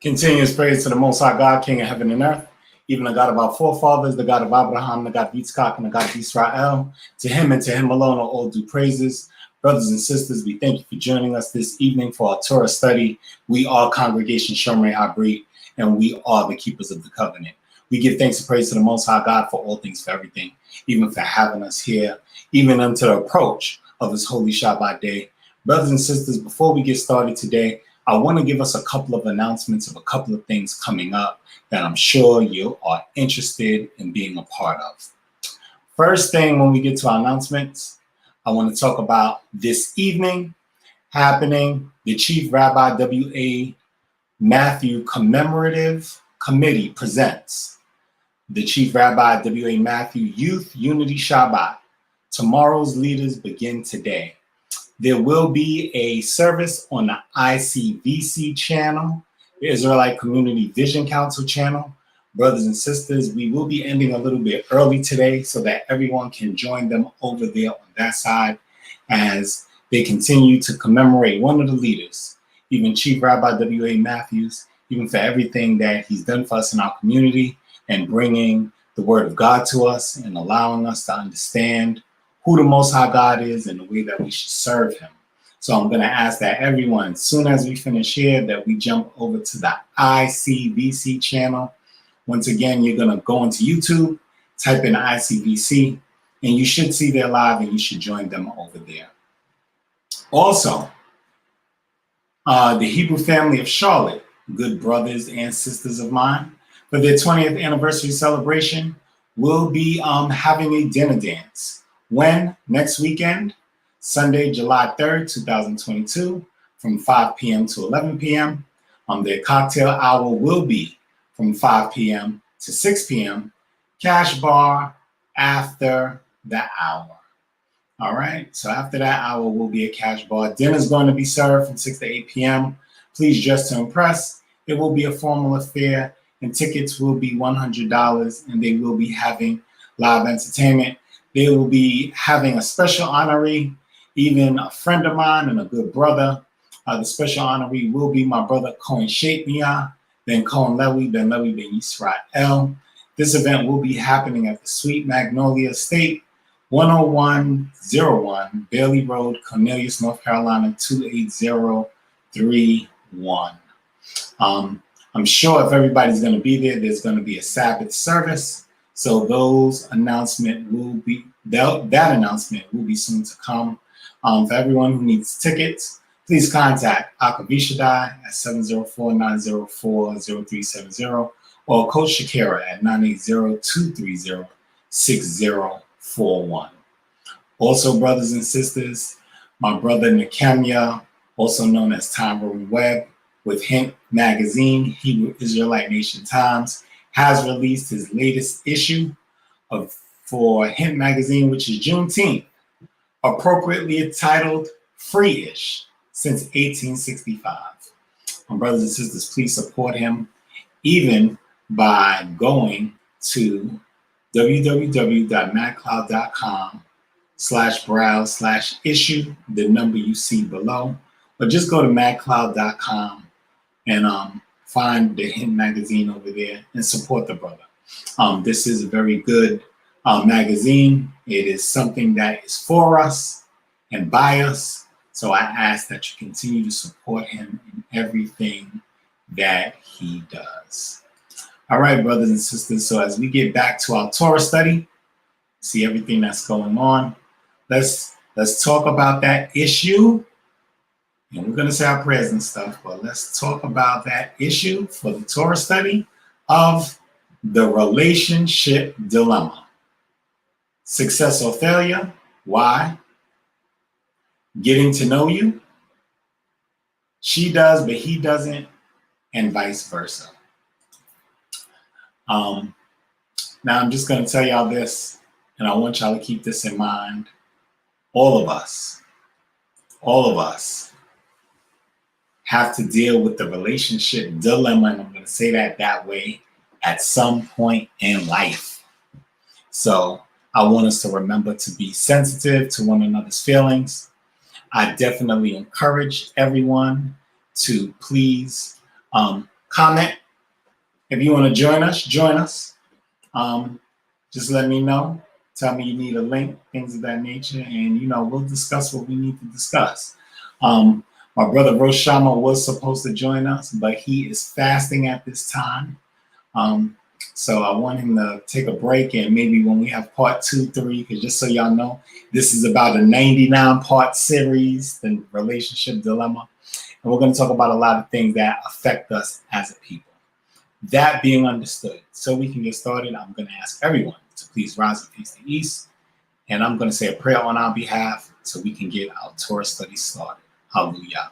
Continuous praise to the Most High God, King of heaven and earth, even the God of our forefathers, the God of Abraham, the God of Yitzchak, and the God of Israel. To him and to him alone are all due praises. Brothers and sisters, we thank you for joining us this evening for our Torah study. We are Congregation ShomrayHabreet, and we are the keepers of the covenant. We give thanks and praise to the Most High God for all things, for everything, even for having us here, even unto the approach of his holy Shabbat day. Brothers and sisters, before we get started today, I want to give us a couple of announcements of a couple of things coming up that I'm sure you are interested in being a part of. First thing, when we get to our announcements, I want to talk about this evening happening, the Chief Rabbi W.A. Matthew Commemorative Committee presents the Chief Rabbi W.A. Matthew Youth Unity Shabbat. Tomorrow's leaders begin today. There will be a service on the ICVC channel, the Israelite Community Vision Council channel. Brothers and sisters, we will be ending a little bit early today so that everyone can join them over there on that side as they continue to commemorate one of the leaders, even Chief Rabbi W.A. Matthews, even for everything that he's done for us in our community and bringing the word of God to us and allowing us to understand who the Most High God is and the way that we should serve him. So I'm going to ask that everyone, as soon as we finish here, that we jump over to the ICVC channel. Once again, you're going to go into YouTube, type in ICVC, and you should see their live and you should join them over there. Also, the Hebrew family of Charlotte, good brothers and sisters of mine, for their 20th anniversary celebration, will be having a dinner dance. When? Next weekend, Sunday, July 3rd, 2022, from 5 p.m. to 11 p.m. Their cocktail hour will be from 5 p.m. to 6 p.m. Cash bar after the hour. All right, so after that hour will be a cash bar. Dinner is going to be served from 6 to 8 p.m. Please dress to impress. It will be a formal affair, and tickets will be $100, and they will be having live entertainment. They will be having a special honoree, even a friend of mine and a good brother. The special honoree will be my brother Cohen Shaitmiyah, then Cohen Lewy, then Lewy ben Israel. This event will be happening at the Sweet Magnolia Estate, 10101 Bailey Road, Cornelius, North Carolina, 28031. I'm sure if everybody's going to be there, there's going to be a Sabbath service. So that announcement will be soon to come. For everyone who needs tickets, please contact Akavishadai at 704-904-0370 or Coach Shakira at 980-230-6041. Also, brothers and sisters, my brother Nekemia, also known as Tyrone Webb, with Hint Magazine, Hebrew Israelite Nation Times, has released his latest issue for Hint Magazine, which is Juneteenth, appropriately titled Free-ish, since 1865. My brothers and sisters, please support him even by going to www.madcloud.com/browse/issue, the number you see below, or just go to madcloud.com and find the Hint Magazine over there and support the brother. This is a very good magazine. It is something that is for us and by us. So I ask that you continue to support him in everything that he does. All right, brothers and sisters. So as we get back to our Torah study, see everything that's going on. Let's talk about that issue. And we're going to say our prayers and stuff, but let's talk about that issue for the Torah study of the relationship dilemma. Success or failure? Why? Getting to know you? She does, but he doesn't, and vice versa. Now I'm just going to tell y'all this, and I want y'all to keep this in mind. All of us have to deal with the relationship dilemma, and I'm going to say that way, at some point in life. So I want us to remember to be sensitive to one another's feelings. I definitely encourage everyone to please comment. If you want to join us, join us. Just let me know. Tell me you need a link, things of that nature, and we'll discuss what we need to discuss. My brother Roshama was supposed to join us, but he is fasting at this time. So I want him to take a break, and maybe when we have part 2, 3, because just so y'all know, this is about a 99-part series, the relationship dilemma. And we're going to talk about a lot of things that affect us as a people. That being understood, so we can get started, I'm going to ask everyone to please rise and face the east. And I'm going to say a prayer on our behalf so we can get our Torah study started. Hallelujah.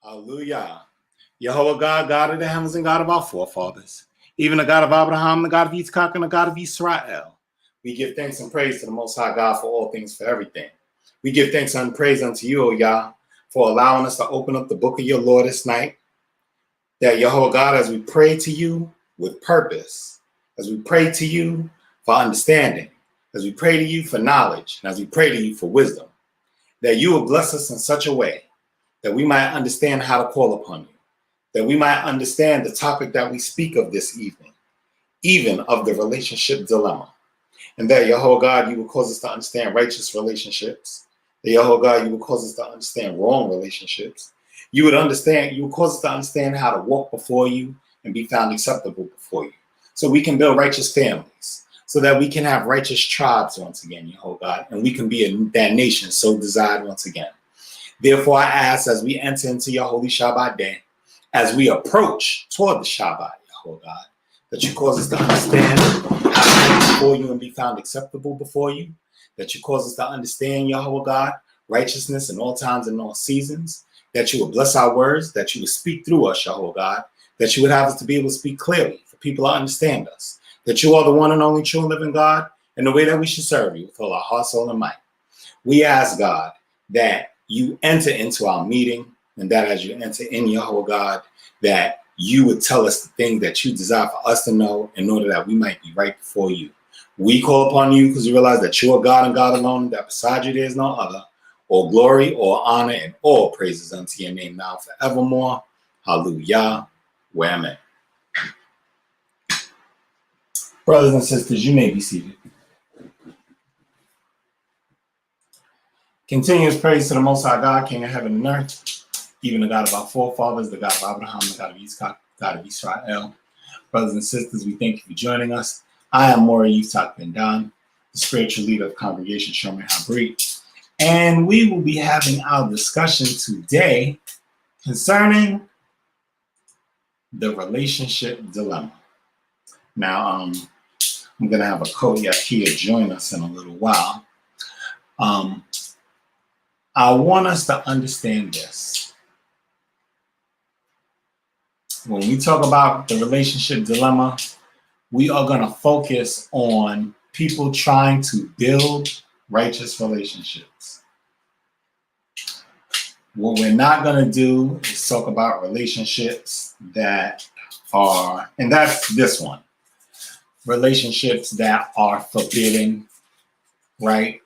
Hallelujah. Yehovah God, God of the heavens and God of our forefathers, even the God of Abraham, the God of Yitzchak, and the God of Israel. We give thanks and praise to the Most High God for all things, for everything. We give thanks and praise unto you, O Yah, for allowing us to open up the book of your law this night. That Yehovah God, as we pray to you with purpose, as we pray to you for understanding, as we pray to you for knowledge, and as we pray to you for wisdom, that you will bless us in such a way that we might understand how to call upon you, that we might understand the topic that we speak of this evening, even of the relationship dilemma. And that, Yehovah God, you will cause us to understand righteous relationships. That, Yehovah God, you will cause us to understand wrong relationships. You will cause us to understand how to walk before you and be found acceptable before you. So we can build righteous families, so that we can have righteous tribes once again, Yehovah God, and we can be that nation so desired once again. Therefore, I ask, as we enter into your holy Shabbat day, as we approach toward the Shabbat, Yehovah God, that you cause us to understand how to be before you and be found acceptable before you, that you cause us to understand, Yehovah God, righteousness in all times and all seasons, that you will bless our words, that you will speak through us, Yehovah God, that you would have us to be able to speak clearly for people to understand us, that you are the one and only true and living God, and the way that we should serve you with all our heart, soul, and might. We ask, God, that you enter into our meeting, and that as you enter in, Yehovah God, that you would tell us the things that you desire for us to know in order that we might be right before you. We call upon you because we realize that you are God and God alone, that beside you there is no other. All glory, all honor, and all praises unto your name now forevermore. Hallelujah. Amen. Brothers and sisters, you may be seated. Continuous praise to the Most High God, King of heaven and earth, even the God of our forefathers, the God of Abraham, the God of Yitzchak, God of Israel. Brothers and sisters, we thank you for joining us. I am Maury Yitzchak Ben Dan, the spiritual leader of Congregation ShomrayHabreet, and we will be having our discussion today concerning the relationship dilemma. Now, I'm going to have a Yakia join us in a little while. I want us to understand this. When we talk about the relationship dilemma, we are going to focus on people trying to build righteous relationships. What we're not going to do is talk about relationships that are, and that's this one, relationships that are forbidden, right?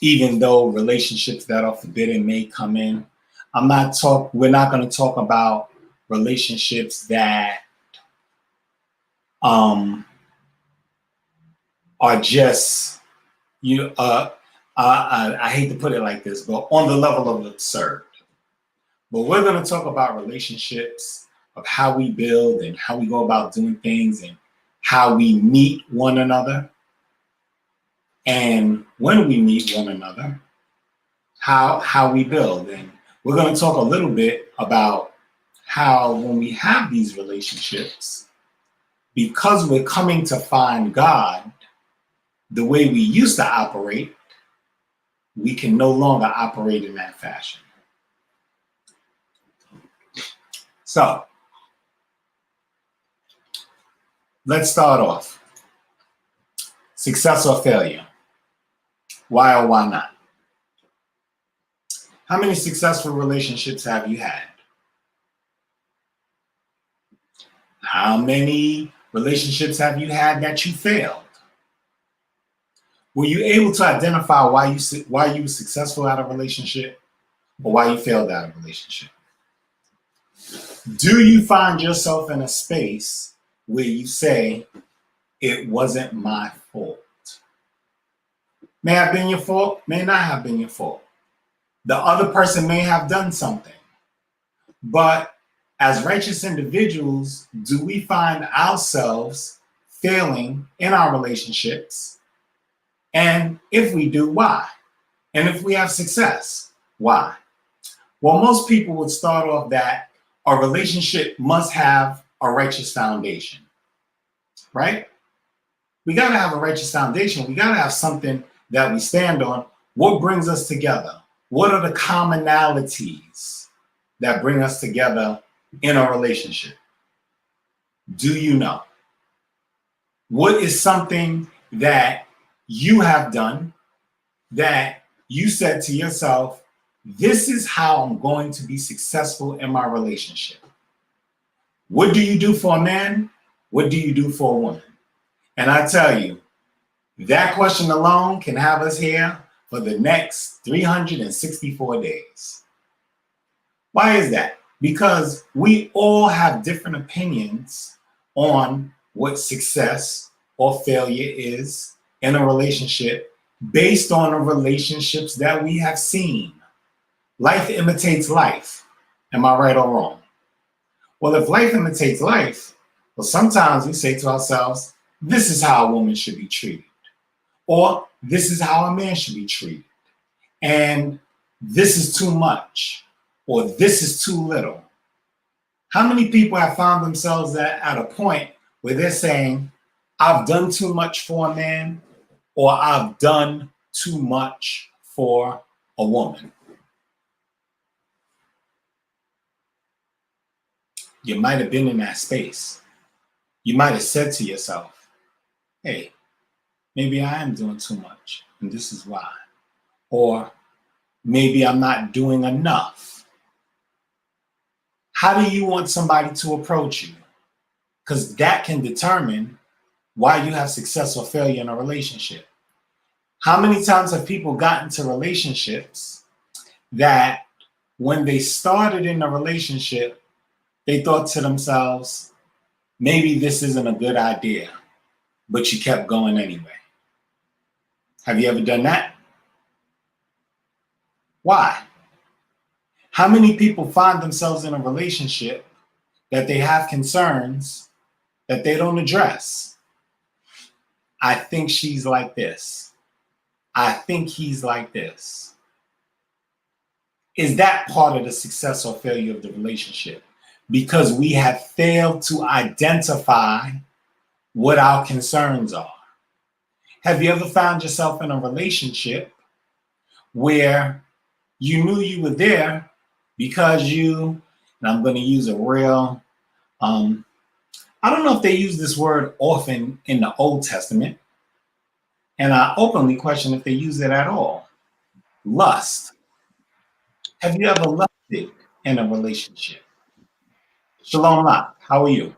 Even though relationships that are forbidden may come in. We're not going to talk about relationships that are just, I hate to put it like this, but on the level of absurd. But we're going to talk about relationships of how we build and how we go about doing things and how we meet one another. And when we meet one another, how we build. And we're going to talk a little bit about how when we have these relationships, because we're coming to find God the way we used to operate, we can no longer operate in that fashion. So, let's start off. Success or failure? Why or why not? How many successful relationships have you had? How many relationships have you had that you failed? Were you able to identify why you were successful at a relationship or why you failed at a relationship? Do you find yourself in a space where you say, it wasn't my fault? May have been your fault, may not have been your fault. The other person may have done something. But as righteous individuals, do we find ourselves failing in our relationships? And if we do, why? And if we have success, why? Well, most people would start off that a relationship must have a righteous foundation, right? We got to have a righteous foundation. We got to have something that we stand on. What brings us together? What are the commonalities that bring us together in a relationship? Do you know? What is something that you have done that you said to yourself, this is how I'm going to be successful in my relationship? What do you do for a man? What do you do for a woman? And I tell you, that question alone can have us here for the next 364 days. Why is that? Because we all have different opinions on what success or failure is in a relationship based on the relationships that we have seen. Life imitates life. Am I right or wrong? Well, if life imitates life, well, sometimes we say to ourselves, this is how a woman should be treated, or this is how a man should be treated, and this is too much, or this is too little. How many people have found themselves at a point where they're saying, I've done too much for a man, or I've done too much for a woman? You might have been in that space. You might have said to yourself, hey, maybe I am doing too much, and this is why. Or maybe I'm not doing enough. How do you want somebody to approach you? Because that can determine why you have success or failure in a relationship. How many times have people gotten to relationships that when they started in a relationship, they thought to themselves, maybe this isn't a good idea, but you kept going anyway? Have you ever done that? Why? How many people find themselves in a relationship that they have concerns that they don't address? I think she's like this. I think he's like this. Is that part of the success or failure of the relationship? Because we have failed to identify what our concerns are. Have you ever found yourself in a relationship where you knew you were there because and I'm going to use a real, I don't know if they use this word often in the Old Testament, and I openly question if they use it at all. Lust. Have you ever lusted in a relationship? Shalom Lak, how are you?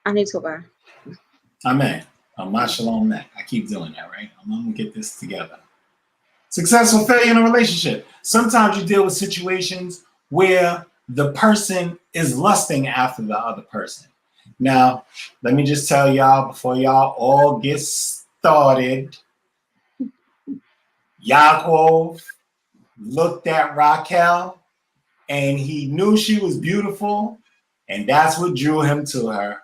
Ani Toba. Amen. My Shalom Lak. I keep doing that, right? I'm going to get this together. Successful failure in a relationship. Sometimes you deal with situations where the person is lusting after the other person. Now, let me just tell y'all before y'all all get started, Yaakov looked at Raquel and he knew she was beautiful, and that's what drew him to her.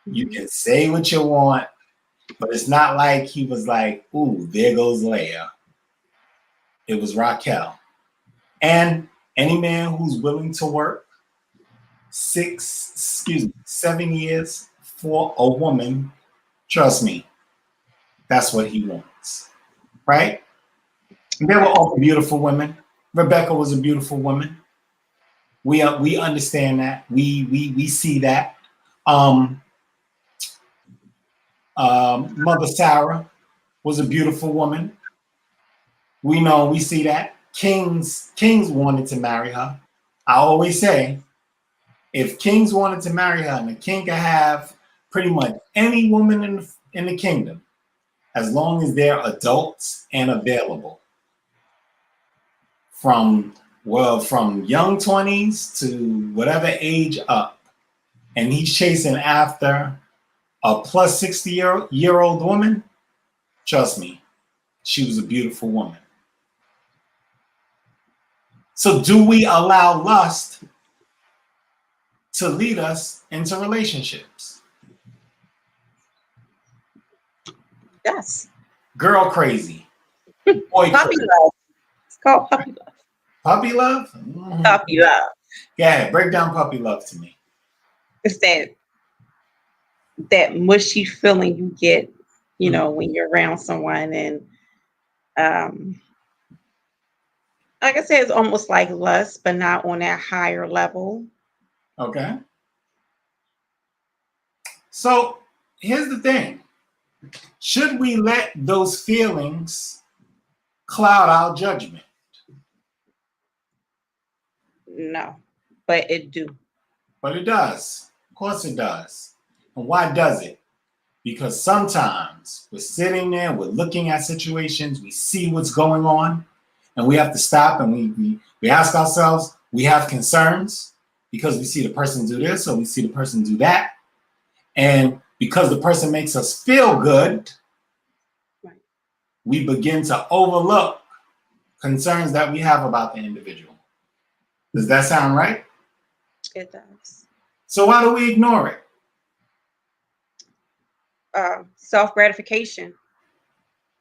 You can say what you want, but it's not like he was like, ooh, there goes Leah. It was Raquel. And any man who's willing to work 7 years for a woman, trust me, that's what he wants, right? And they were all beautiful women. Rebecca was a beautiful woman. We understand that. We see that. Mother Sarah was a beautiful woman. We know, we see that. kings wanted to marry her. I always say, if kings wanted to marry her, and the king could have pretty much any woman in the kingdom, as long as they're adults and available, from young 20s to whatever age up, and he's chasing after a plus 60-year-old woman, trust me, she was a beautiful woman. So do we allow lust to lead us into relationships? Yes. Girl crazy. Boy Puppy crazy. love. It's called puppy love. Puppy love? Mm-hmm. Puppy love. Yeah, break down puppy love to me. It's that mushy feeling you get, when you're around someone, and like I said, it's almost like lust, but not on that higher level. Okay. So here's the thing. Should we let those feelings cloud our judgment? No, but it do. But it does. Of course it does. And why does it? Because sometimes we're sitting there, we're looking at situations, we see what's going on, and we have to stop and we ask ourselves, we have concerns because we see the person do this or we see the person do that. And because the person makes us feel good, Right. we begin to overlook concerns that we have about the individual. Does that sound right? It does. So why do we ignore it? Self-gratification.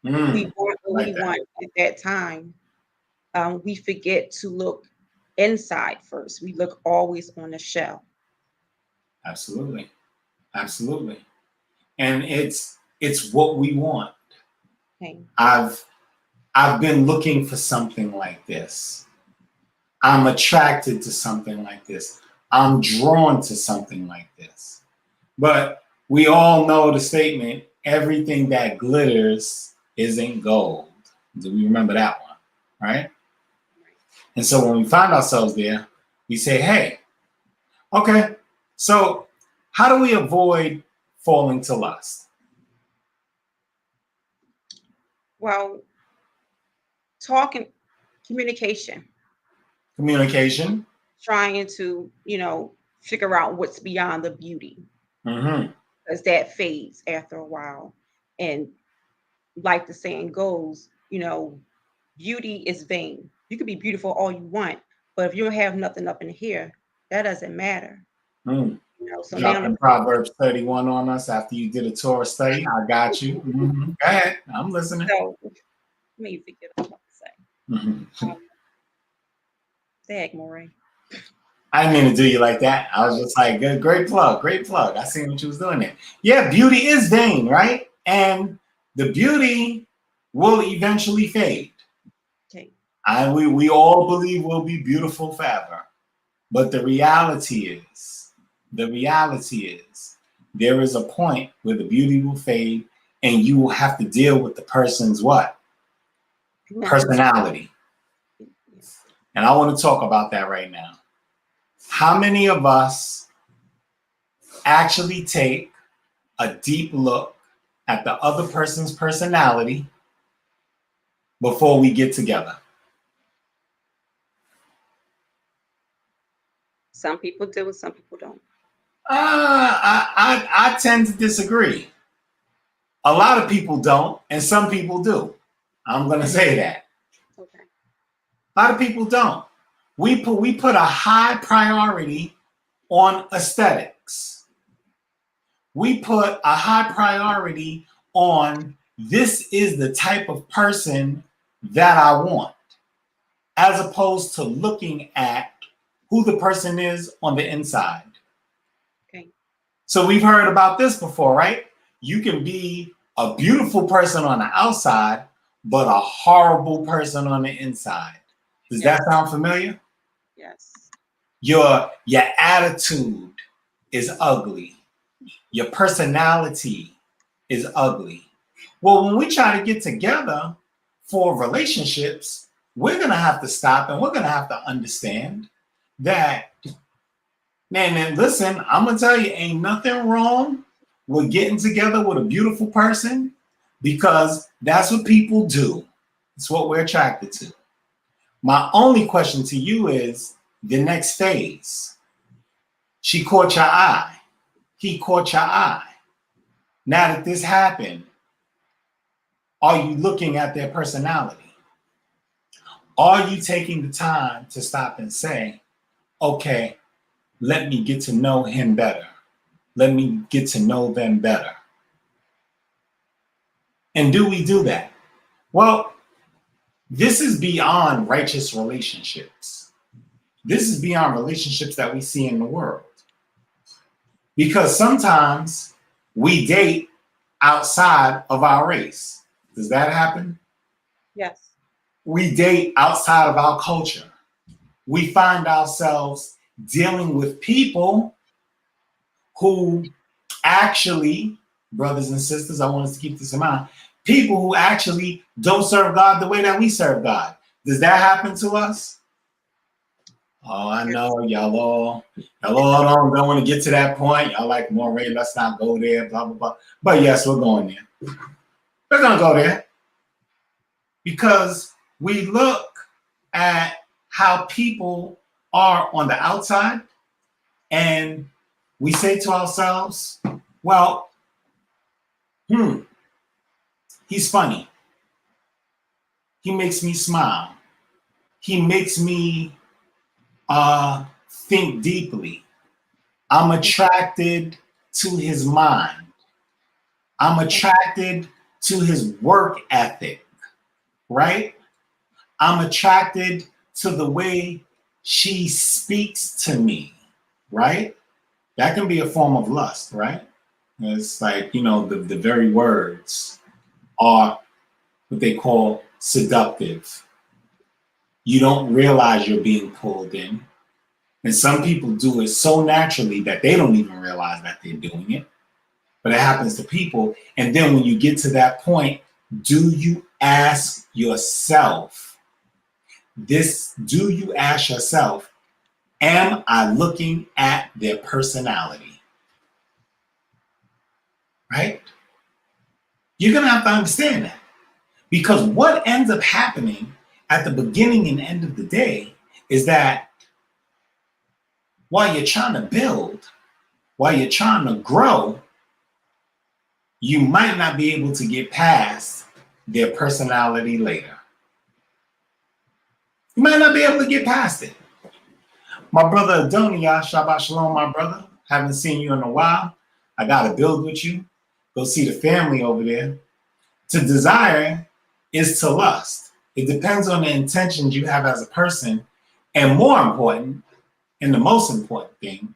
We Mm, want what like we that. want at that time. We forget to look inside first. We look always on the shell. Absolutely. Absolutely. And it's what we want. Okay. I've been looking for something like this. I'm attracted to something like this. I'm drawn to something like this. But we all know the statement, everything that glitters isn't gold. Do we remember that one? Right? And so when we find ourselves there, we say, hey, okay, so how do we avoid falling to lust? Well, talking, communication, Communication. trying to, figure out what's beyond the beauty, Mm-hmm. because that fades after a while. And like the saying goes, beauty is vain. You could be beautiful all you want, but if you don't have nothing up in here, that doesn't matter. Mm. So now Dropping Proverbs 31 on us after you did a Torah study. I got you. Mm-hmm. Go ahead. I'm listening. so let me forget what I was about to say. Mm-hmm. Dag, Maury. I didn't mean to do you like that. I was just like, good, great plug, great plug. I seen what you was doing there. Yeah, beauty is vain, right? And the beauty will eventually fade. Okay. And we all believe we'll be beautiful forever. But the reality is, there is a point where the beauty will fade and you will have to deal with the person's what? Personality. And I want to talk about that right now. How many of us actually take a deep look at the other person's personality before we get together? Some people do, some people don't. I tend to disagree. A lot of people don't, and some people do. I'm going to say that. Okay. A lot of people don't. We put a high priority on aesthetics. We put a high priority on this is the type of person that I want, as opposed to looking at who the person is on the inside. Okay. So we've heard about this before, right? You can be a beautiful person on the outside, but a horrible person on the inside. Does that sound familiar? Yes. Your attitude is ugly. Your personality is ugly. Well, when we try to get together for relationships, we're going to have to stop and we're going to have to understand that, man, listen, I'm going to tell you, ain't nothing wrong with getting together with a beautiful person, because that's what people do. It's what we're attracted to. My only question to you is the next phase. She caught your eye. He caught your eye. Now that this happened, are you looking at their personality? Are you taking the time to stop and say, okay, let me get to know him better. Let me get to know them better. And do we do that? Well, this is beyond righteous relationships. This is beyond relationships that we see in the world. Because sometimes we date outside of our race. Does that happen? Yes. We date outside of our culture. We find ourselves dealing with people who actually, brothers and sisters, I want us to keep this in mind, people who actually don't serve God the way that we serve God. Does that happen to us? Oh, I know y'all all don't want to get to that point. Y'all like, Moray, let's not go there, blah, blah, blah. But yes, we're going there. We're going to go there because we look at how people are on the outside and we say to ourselves, well, he's funny. He makes me smile. He makes me think deeply. I'm attracted to his mind. I'm attracted to his work ethic, right? I'm attracted to the way she speaks to me, right? That can be a form of lust, right? It's like, the very words are what they call seductive. You don't realize you're being pulled in. And some people do it so naturally that they don't even realize that they're doing it. But it happens to people. And then when you get to that point, do you ask yourself, am I looking at their personality? Right? You're going to have to understand that. Because what ends up happening at the beginning and end of the day is that while you're trying to build, while you're trying to grow, you might not be able to get past their personality later. You might not be able to get past it. My brother Adonia, Shabbat Shalom, my brother. Haven't seen you in a while. I got to build with you. Go see the family over there. To desire is to lust. It depends on the intentions you have as a person. And more important, and the most important thing,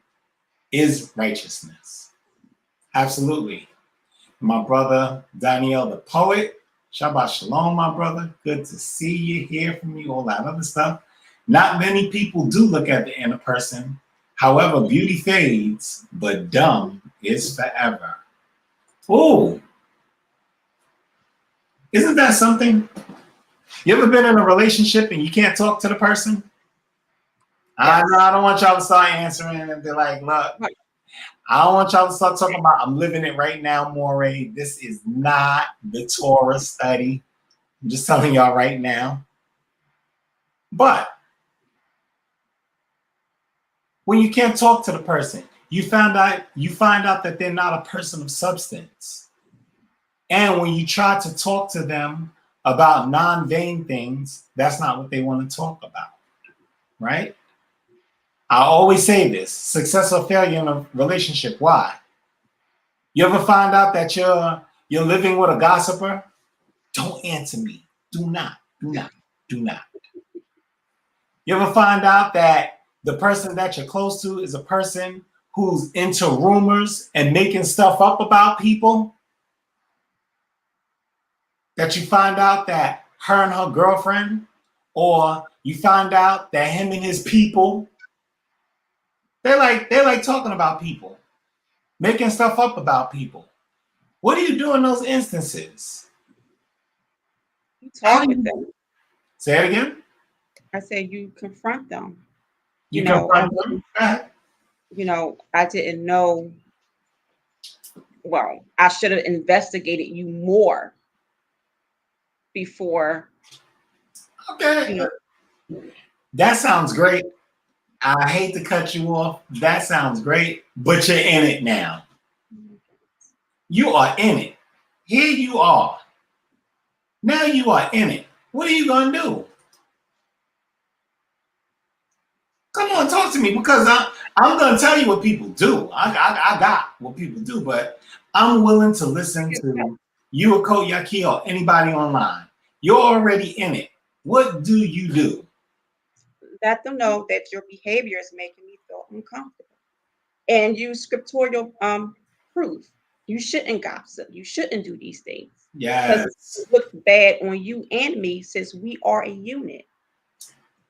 is righteousness. Absolutely. My brother Daniel the poet, Shabbat Shalom, my brother. Good to see you, hear from you, all that other stuff. Not many people do look at the inner person. However, beauty fades, but dumb is forever. Ooh. Isn't that something? You ever been in a relationship and you can't talk to the person? Yes. I don't want y'all to start answering and be like, look, I don't want y'all to start talking about, I'm living it right now, Moray. This is not the Torah study. I'm just telling y'all right now. But when you can't talk to the person, you find out that they're not a person of substance. And when you try to talk to them about non-vain things, that's not what they want to talk about, right? I always say this, success or failure in a relationship. Why? You ever find out that you're living with a gossiper? Don't answer me. Do not. You ever find out that the person that you're close to is a person who's into rumors and making stuff up about people? That you find out that her and her girlfriend, or you find out that him and his people, they like talking about people, making stuff up about people. What do you do in those instances? You talk with them. Say it again. I said you confront them. You confront them. I didn't know. Well, I should have investigated you more before, Okay, you know. that sounds great. I hate to cut you off. That sounds great, but you're in it now. You are in it. Here you are. Now you are in it. What are you gonna do? Come on, talk to me, because I'm gonna tell you what people do. I got what people do, but I'm willing to listen to you or Coach Yaki or anybody online. You're already in it. What do you do? Let them know that your behavior is making me feel uncomfortable, and use scriptural proof. You shouldn't gossip. You shouldn't do these things because Yes. it looks bad on you and me since we are a unit.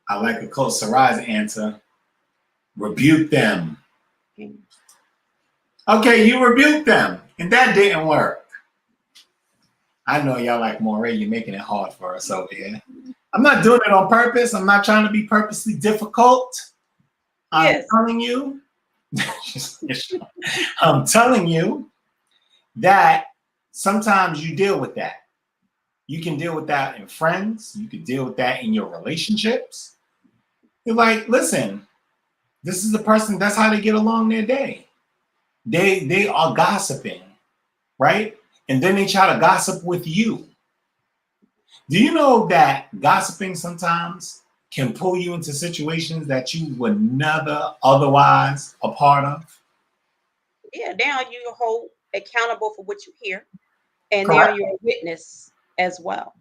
I like a Coach Sarai's answer. Rebuke them. Okay. Okay, you rebuked them, and that didn't work. I know y'all like Moray, you're making it hard for us over here. I'm not doing it on purpose. I'm not trying to be purposely difficult. I'm Yes. telling you, I'm telling you that sometimes you deal with that. You can deal with that in friends. You can deal with that in your relationships. You're like, listen, this is the person, that's how they get along their day. They are gossiping, right? And then they try to gossip with you. Do you know that gossiping sometimes can pull you into situations that you would never otherwise a part of? Yeah. Now you hold accountable for what you hear, and now Correct. you're a witness as well,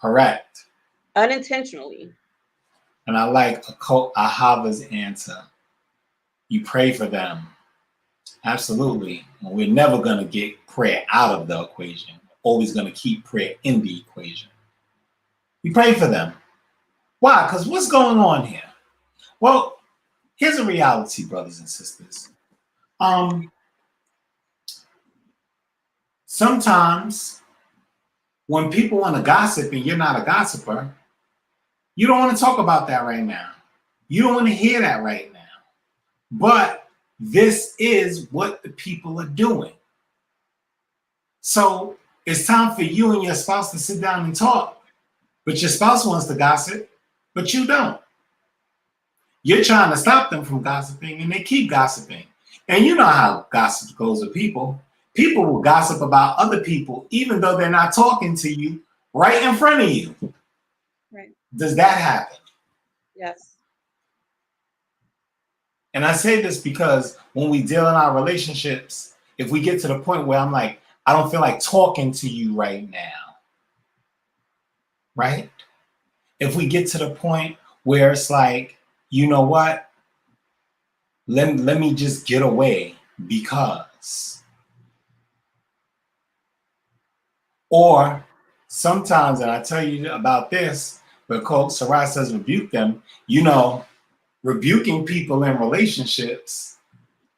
Correct. unintentionally. And I like Ahava's answer. You pray for them. Absolutely. We're never going to get prayer out of the equation. We're always going to keep prayer in the equation. You pray for them. Why? Because what's going on here? Well, here's a reality, brothers and sisters. Sometimes when people want to gossip and you're not a gossiper, you don't want to talk about that right now. You don't want to hear that right now. But this is what the people are doing. So it's time for you and your spouse to sit down and talk. But your spouse wants to gossip, but you don't. You're trying to stop them from gossiping, and they keep gossiping. And you know how gossip goes with people. People will gossip about other people, even though they're not talking to you right in front of you. Right. Does that happen? Yes. And I say this because when we deal in our relationships, if we get to the point where I'm like, I don't feel like talking to you right now, right? If we get to the point where it's like, you know what? Let me just get away because. Or sometimes, and I tell you about this, but Coach Sarai says rebuke them, you know, rebuking people in relationships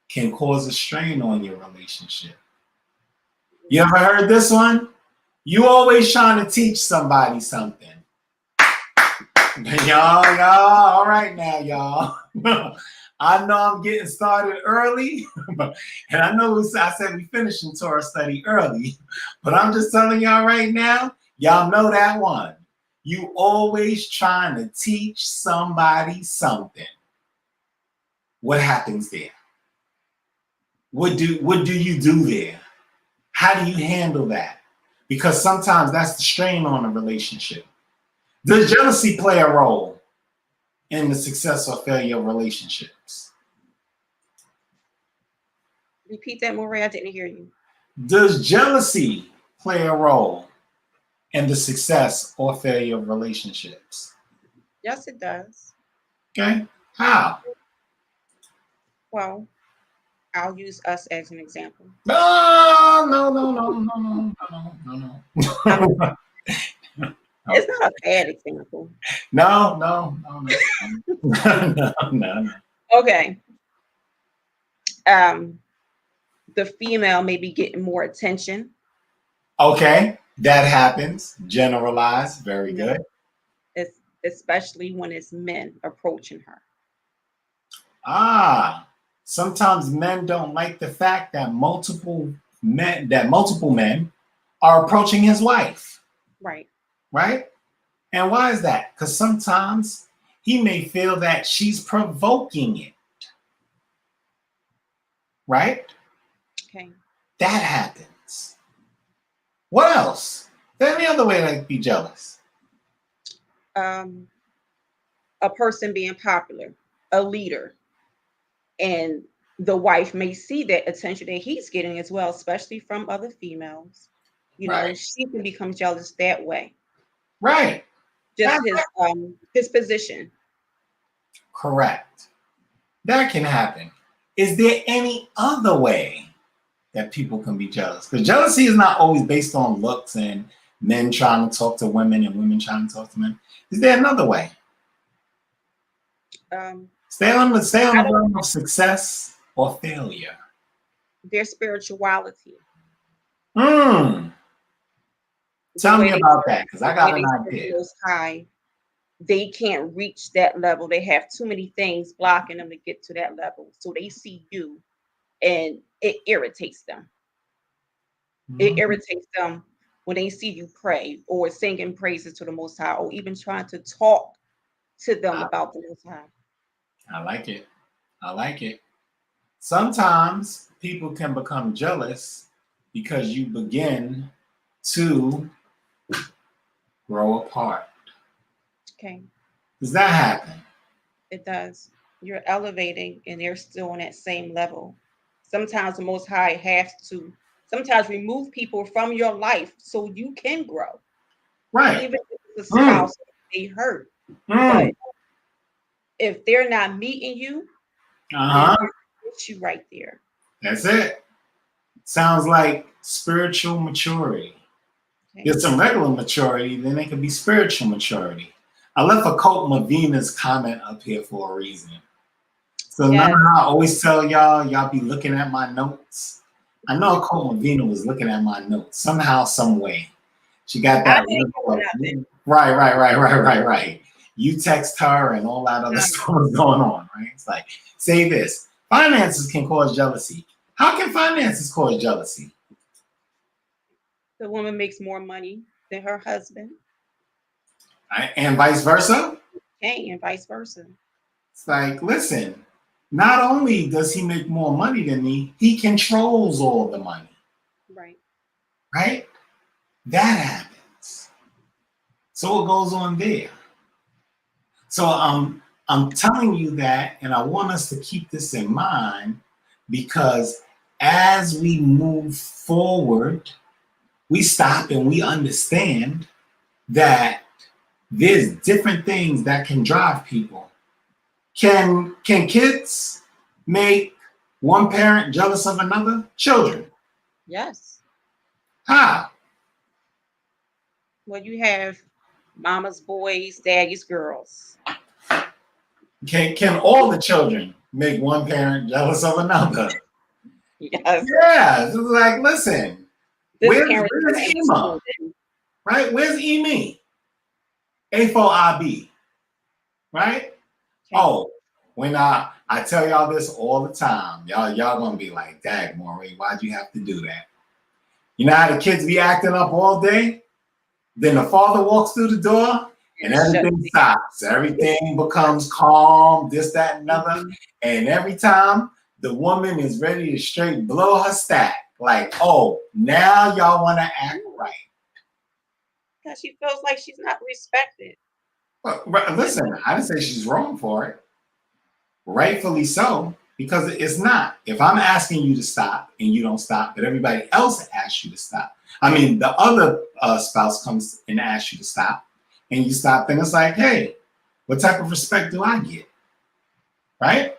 can cause a strain on your relationship. You ever heard this one? You always trying to teach somebody something. Y'all, all right now, y'all. I know I'm getting started early, and I know I said we finishing Torah study early, but I'm just telling y'all right now, y'all know that one. You always trying to teach somebody something. What happens there? What do you do there? How do you handle that? Because sometimes that's the strain on a relationship. Does jealousy play a role in the success or failure of relationships? Repeat that, Moray. I didn't hear you. Does jealousy play a role in the success or failure of relationships? Yes, it does. Okay. How? Well, I'll use us as an example. No. It's not a bad example. No. Okay. The female may be getting more attention. Okay, that happens. Generalized. Very good. especially when it's men approaching her. Sometimes men don't like the fact that multiple men are approaching his wife, Right. right? And why is that? Because sometimes he may feel that she's provoking it, right? Okay. That happens. What else? Is there any other way to be jealous? A person being popular, a leader, and the wife may see that attention that he's getting as well, especially from other females. Right. She can become jealous that way. Right. Just That- his position. Correct. That can happen. Is there any other way that people can be jealous? Because jealousy is not always based on looks and men trying to talk to women and women trying to talk to men. Is there another way? Stay on the realm of success or failure. Their spirituality. Tell me about that, because I got an idea. High, they can't reach that level. They have too many things blocking them to get to that level. So they see you and it irritates them. It irritates them when they see you pray or singing praises to the Most High or even trying to talk to them about the Most High. I like it. I like it. Sometimes people can become jealous because you begin to grow apart. Okay. Does that happen? It does. You're elevating and they're still on that same level. Sometimes the Most High has to sometimes remove people from your life so you can grow. Right. Even if it's a spouse, they hurt. But if they're not meeting you, it's you right there. That's it. Sounds like spiritual maturity. Okay. There's some regular maturity, then it can be spiritual maturity. I left a Colt Mavina's comment up here for a reason. So now I always tell y'all be looking at my notes. I know Colt Mavina was looking at my notes somehow, some way. She got that. Right. You text her and all that other stuff was going on, right? It's like, say this. Finances can cause jealousy. How can finances cause jealousy? The woman makes more money than her husband. And vice versa? Okay, and vice versa. It's like, listen, not only does he make more money than me, he controls all the money. Right. Right? That happens. So what goes on there? So I'm telling you that, and I want us to keep this in mind, because as we move forward, we stop and we understand that there's different things that can drive people. Can kids make one parent jealous of another? Children. Yes. How? Well, you have mama's boys, daddy's girls. Can all the children make one parent jealous of another? Yes. Yeah, it's like, listen, where's Ema? Right? Where's Emi? A4IB. Right? Okay. Oh, when I tell y'all this all the time, y'all gonna be like, dag, Maury, why'd you have to do that? You know how the kids be acting up all day? Then the father walks through the door and everything stops. Everything becomes calm, this, that, and another. And every time the woman is ready to straight blow her stack, like, oh, now y'all want to act right. Because she feels like she's not respected. Well, listen, I didn't say she's wrong for it. Rightfully so, because it's not. If I'm asking you to stop and you don't stop, but everybody else asks you to stop. I mean, the other spouse comes and asks you to stop, and you stop, and it's like, hey, what type of respect do I get? Right?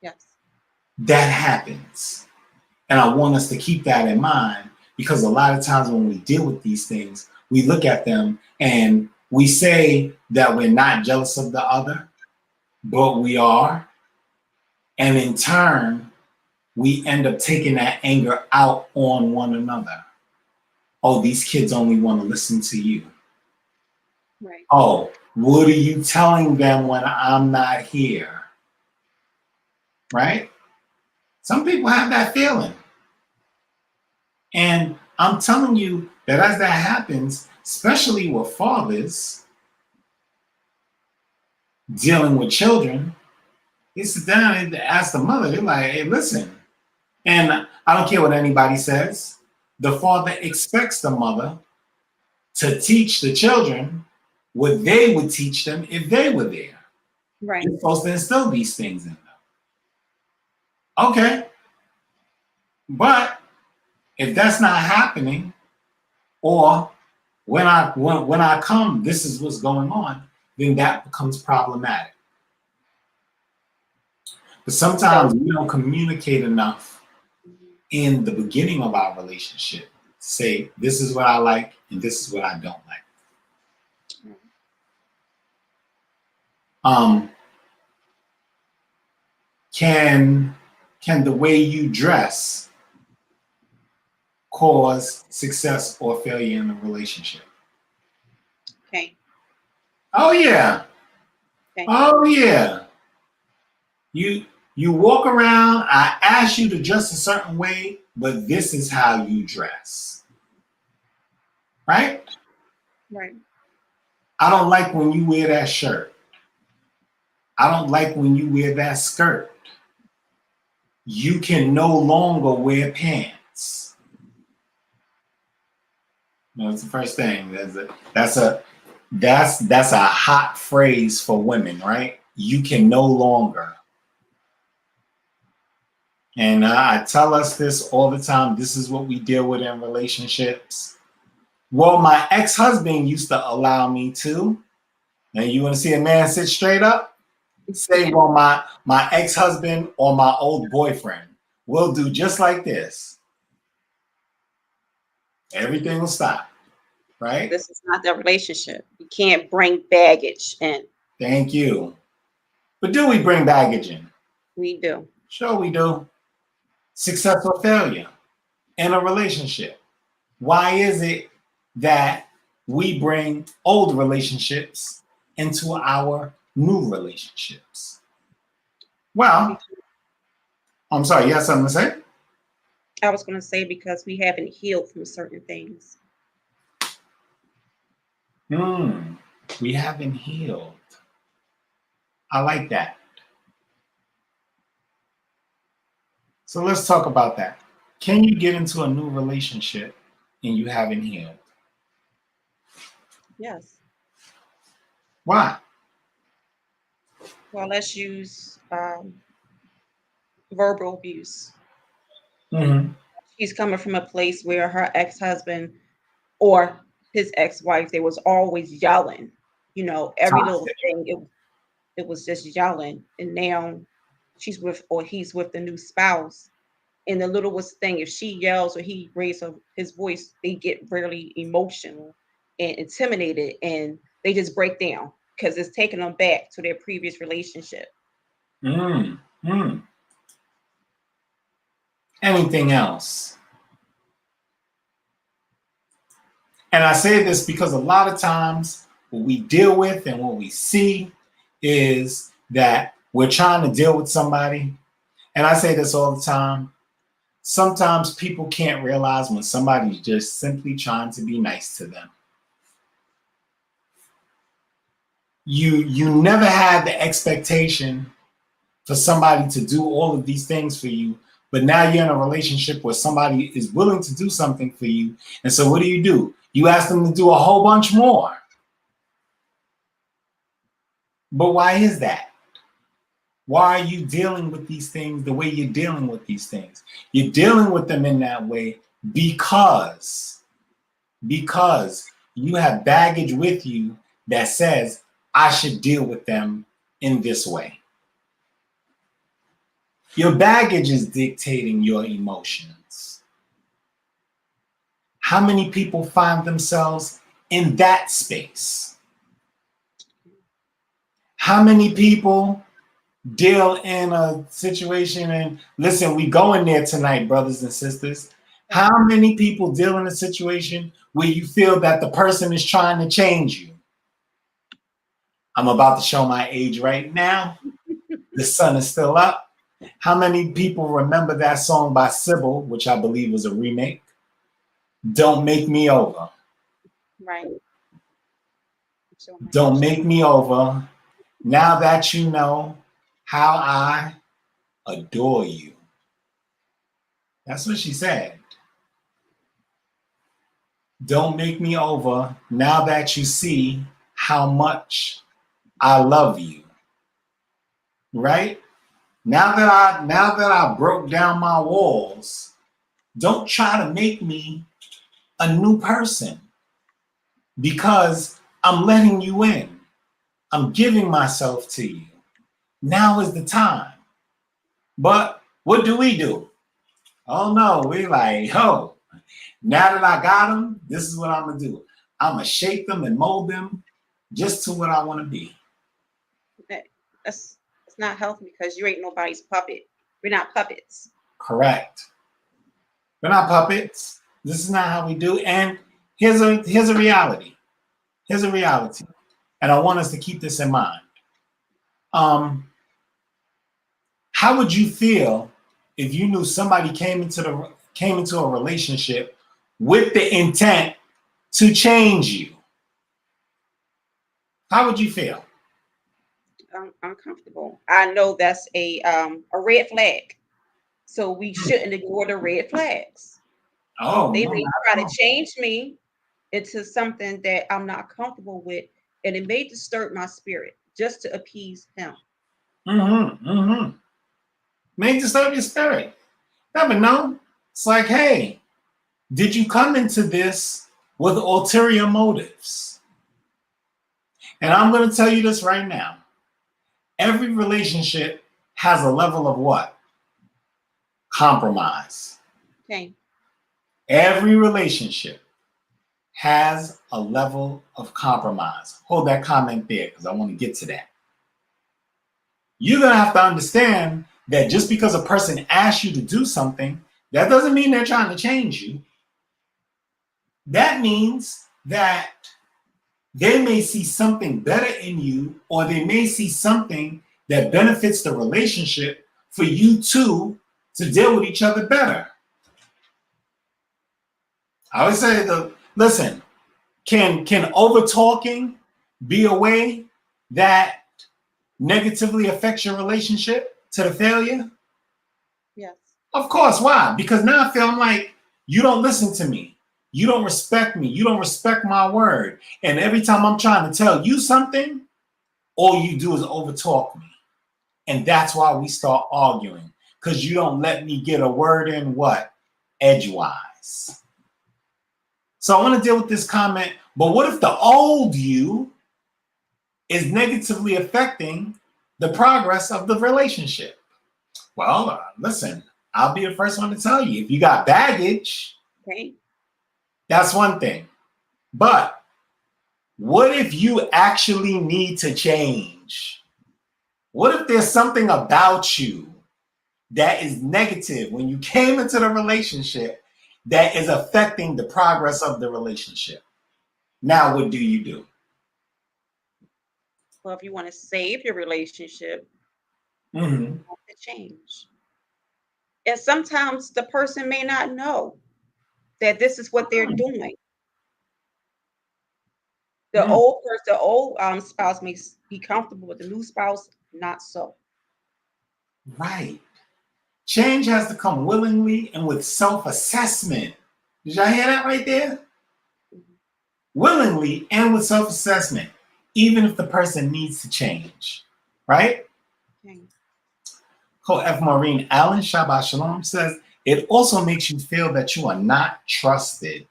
Yes. That happens. And I want us to keep that in mind, because a lot of times when we deal with these things, we look at them and we say that we're not jealous of the other, but we are. And in turn, we end up taking that anger out on one another. Oh, these kids only want to listen to you. Right. Oh, What are you telling them when I'm not here? Right? Some people have that feeling. And I'm telling you that as that happens, especially with fathers dealing with children, they sit down and ask the mother, they're like, hey, listen. And I don't care what anybody says. The father expects the mother to teach the children what they would teach them if they were there. Right. You're supposed to instill these things in them. Okay. But if that's not happening, or when I come, this is what's going on, then that becomes problematic. But sometimes we don't communicate enough in the beginning of our relationship. Say, this is what I like and this is what I don't like. Can the way you dress cause success or failure in a relationship? Okay. Oh yeah. Okay. Oh yeah. You walk around, I ask you to dress a certain way, but this is how you dress. Right? Right. I don't like when you wear that shirt. I don't like when you wear that skirt. You can no longer wear pants. That's the first thing. That's a hot phrase for women, right? You can no longer. And I tell us this all the time. This is what we deal with in relationships. Well, my ex-husband used to allow me to. Now you want to see a man sit straight up? Say, well, my ex-husband or my old boyfriend will do just like this. Everything will stop, right? This is not the relationship. You can't bring baggage in. Thank you. But do we bring baggage in? We do. Sure we do. Success or failure in a relationship. Why is it that we bring old relationships into our new relationships? Well, I'm sorry, you have something to say? I was going to say because we haven't healed from certain things. We haven't healed. I like that. So let's talk about that. Can you get into a new relationship and you haven't healed? Yes. Why? Well, let's use verbal abuse. Mm-hmm. She's coming from a place where her ex-husband or his ex-wife, they was always yelling. You know, every little Toxic. thing, it was just yelling. And now she's with or he's with the new spouse. And the littlest thing, if she yells or he raises his voice, they get really emotional and intimidated, and they just break down because it's taking them back to their previous relationship. Anything else? And I say this because a lot of times what we deal with and what we see is that we're trying to deal with somebody. And I say this all the time. Sometimes people can't realize when somebody's just simply trying to be nice to them. You never had the expectation for somebody to do all of these things for you, but now you're in a relationship where somebody is willing to do something for you. And so what do? You ask them to do a whole bunch more. But why is that? Why are you dealing with these things the way you're dealing with these things? You're dealing with them in that way because you have baggage with you that says, I should deal with them in this way. Your baggage is dictating your emotions. How many people find themselves in that space? How many people deal in a situation and listen, we going there tonight, brothers and sisters. How many people deal in a situation where you feel that the person is trying to change you? I'm about to show my age right now. The sun is still up. How many people remember that song by Sybil, which I believe was a remake? Don't Make Me Over. Right. So my Don't age. make me over. Now that you know how I adore you. That's what she said. Don't make me over. Now that you see how much I love you. Right? Now that I broke down my walls, don't try to make me a new person because I'm letting you in. I'm giving myself to you. Now is the time. But what do? Oh no, we like, oh, now that I got them, this is what I'm gonna do. I'm gonna shape them and mold them just to what I want to be. That's not healthy because you ain't nobody's puppet. We're not puppets. Correct. We're not puppets. This is not how we do. And here's a reality. Here's a reality. And I want us to keep this in mind. How would you feel if you knew somebody came into a relationship with the intent to change you? How would you feel? I'm uncomfortable. I know that's a red flag. So we shouldn't ignore the red flags. Oh, They no, may not try at to all. change me into something that I'm not comfortable with, and it may disturb my spirit just to appease him. May disturb your spirit. Never know. It's like, hey, did you come into this with ulterior motives? And I'm going to tell you this right now. Every relationship has a level of what? Compromise. Okay. Every relationship has a level of compromise. Hold that comment there because I want to get to that. You're going to have to understand that just because a person asks you to do something, that doesn't mean they're trying to change you. That means that they may see something better in you, or they may see something that benefits the relationship for you two to deal with each other better. I always say, listen, can over talking be a way that negatively affects your relationship to the failure? Yes. Of course. Why? Because now I feel like you don't listen to me. You don't respect me. You don't respect my word. And every time I'm trying to tell you something, all you do is overtalk me. And that's why we start arguing. Because you don't let me get a word in what? Edgewise. So I want to deal with this comment. But what if the old you is negatively affecting the progress of the relationship? Well, listen, I'll be the first one to tell you. If you got baggage, Okay. that's one thing. But what if you actually need to change? What if there's something about you that is negative when you came into the relationship that is affecting the progress of the relationship? Now, what do? Well, if you want to save your relationship, Mm-hmm. you have to change. And sometimes the person may not know that this is what they're doing. The old person, the old spouse may be comfortable with the new spouse, not so. Right. Change has to come willingly and with self-assessment. Did y'all hear that right there? Mhm. Willingly and with self-assessment, even if the person needs to change. Right? Okay. F. Maureen Allen, Shabbat Shalom, says, it also makes you feel that you are not trusted.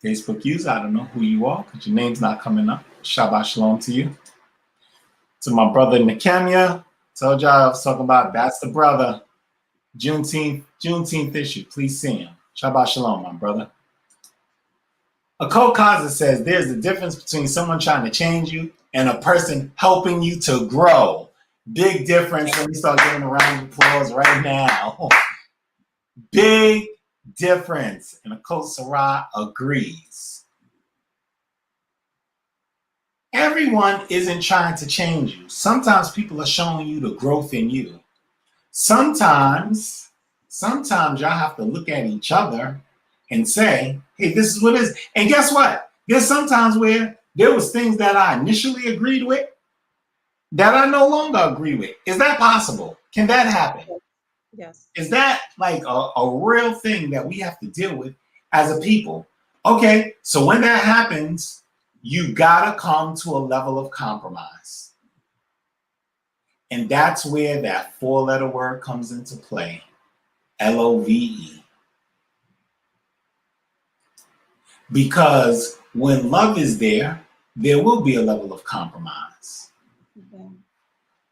Facebook user, I don't know who you are because your name's not coming up. Shabbat Shalom to you. To my brother Nikemia, told y'all I was talking about that's the brother. Juneteenth issue. Please see him. Shabbat Shalom, my brother. Akol Kaza says there's a difference between someone trying to change you and a person helping you to grow. Big difference. Let me start giving a round of applause right now. Big difference. And Akol Sarah agrees. Everyone isn't trying to change you. Sometimes people are showing you the growth in you. Sometimes y'all have to look at each other and say, hey, this is what it is. And guess what? There's sometimes where there was things that I initially agreed with that I no longer agree with. Is that possible? Can that happen? Yes. Is that like a real thing that we have to deal with as a people? Okay, so when that happens, you gotta come to a level of compromise. And that's where that 4-letter word comes into play, LOVE. Because when love is there, there will be a level of compromise. Okay.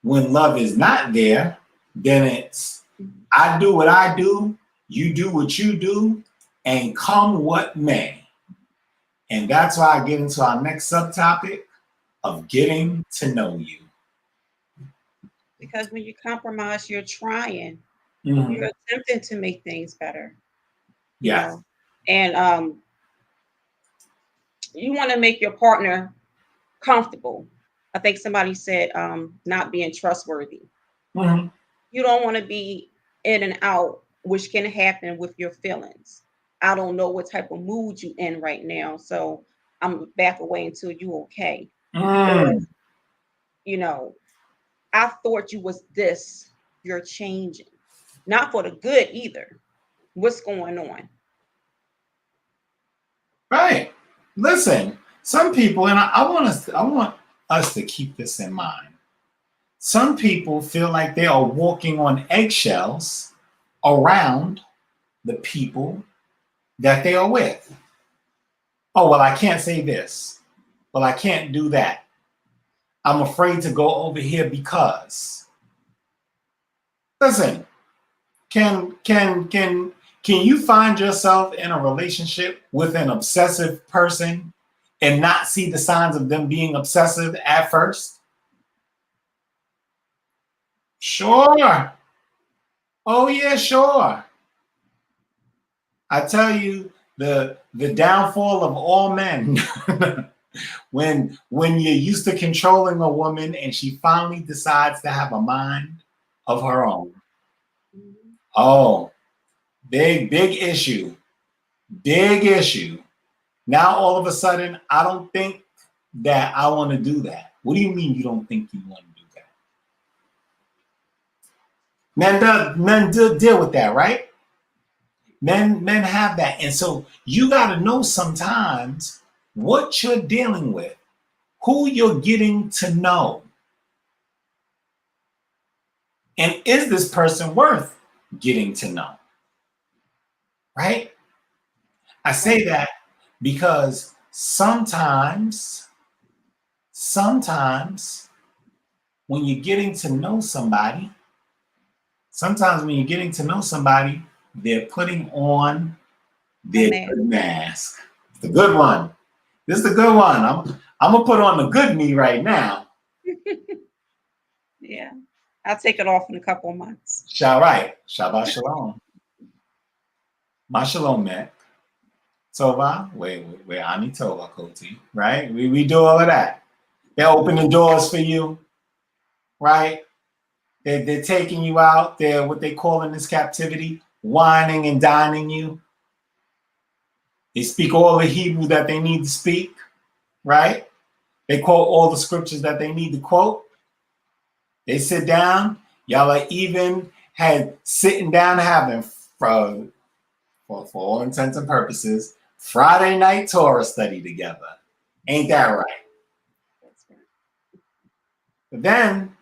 When love is not there, then it's I do what I do, you do what you do, and come what may. And that's why I get into our next subtopic of getting to know you. Because when you compromise, you're trying, Mm-hmm. you're attempting to make things better. You Yes. know, and you want to make your partner comfortable. I think somebody said not being trustworthy. Mm-hmm. You don't want to be in and out, which can happen with your feelings. I don't know what type of mood you in right now, so I'm back away until you okay. Or, Mm. you know, I thought you was this. You're changing. Not for the good either. What's going on? Right. Listen, some people, and I want us to keep this in mind. Some people feel like they are walking on eggshells around the people that they are with. Oh, well, I can't say this. Well, I can't do that. I'm afraid to go over here because. Listen, can you find yourself in a relationship with an obsessive person and not see the signs of them being obsessive at first? Sure. Oh yeah, sure. I tell you, the downfall of all men when you're used to controlling a woman and she finally decides to have a mind of her own. Mhm. Oh, big issue. Big issue. Now all of a sudden, I don't think that I want to do that. What do you mean you don't think you want to do that? Men do deal with that, right? Men have that. And so you got to know sometimes what you're dealing with, who you're getting to know. And is this person worth getting to know? Right? I say that because sometimes when you're getting to know somebody, they're putting on their good mask. It's the good one. This is the good one. I'm gonna put on the good me right now. Yeah, I'll take it off in a couple of months. Right. Shabbat shalom. Ma shalom, man. Tova. Wait. Ani Tova, Koti. Right? We do all of that. They're opening doors for you. Right? They're taking you out. They're what they call in this captivity, whining and dining you. They speak all the Hebrew that they need to speak, right? They quote all the scriptures that they need to quote. They sit down. Y'all are even had sitting down having, for all intents and purposes, Friday night Torah study together. Ain't that right? That's right. But then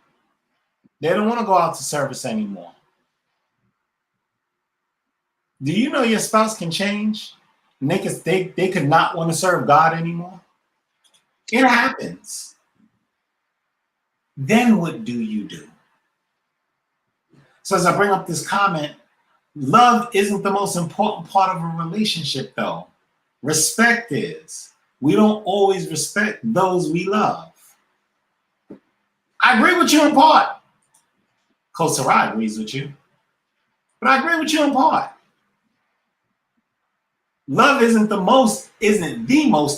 they don't want to go out to service anymore. Do you know your spouse can change? And they could not want to serve God anymore? It happens. Then what do you do? So as I bring up this comment, love isn't the most important part of a relationship, though. Respect is. We don't always respect those we love. I agree with you in part. Kosara agrees with you. But I agree with you in part. Love isn't the most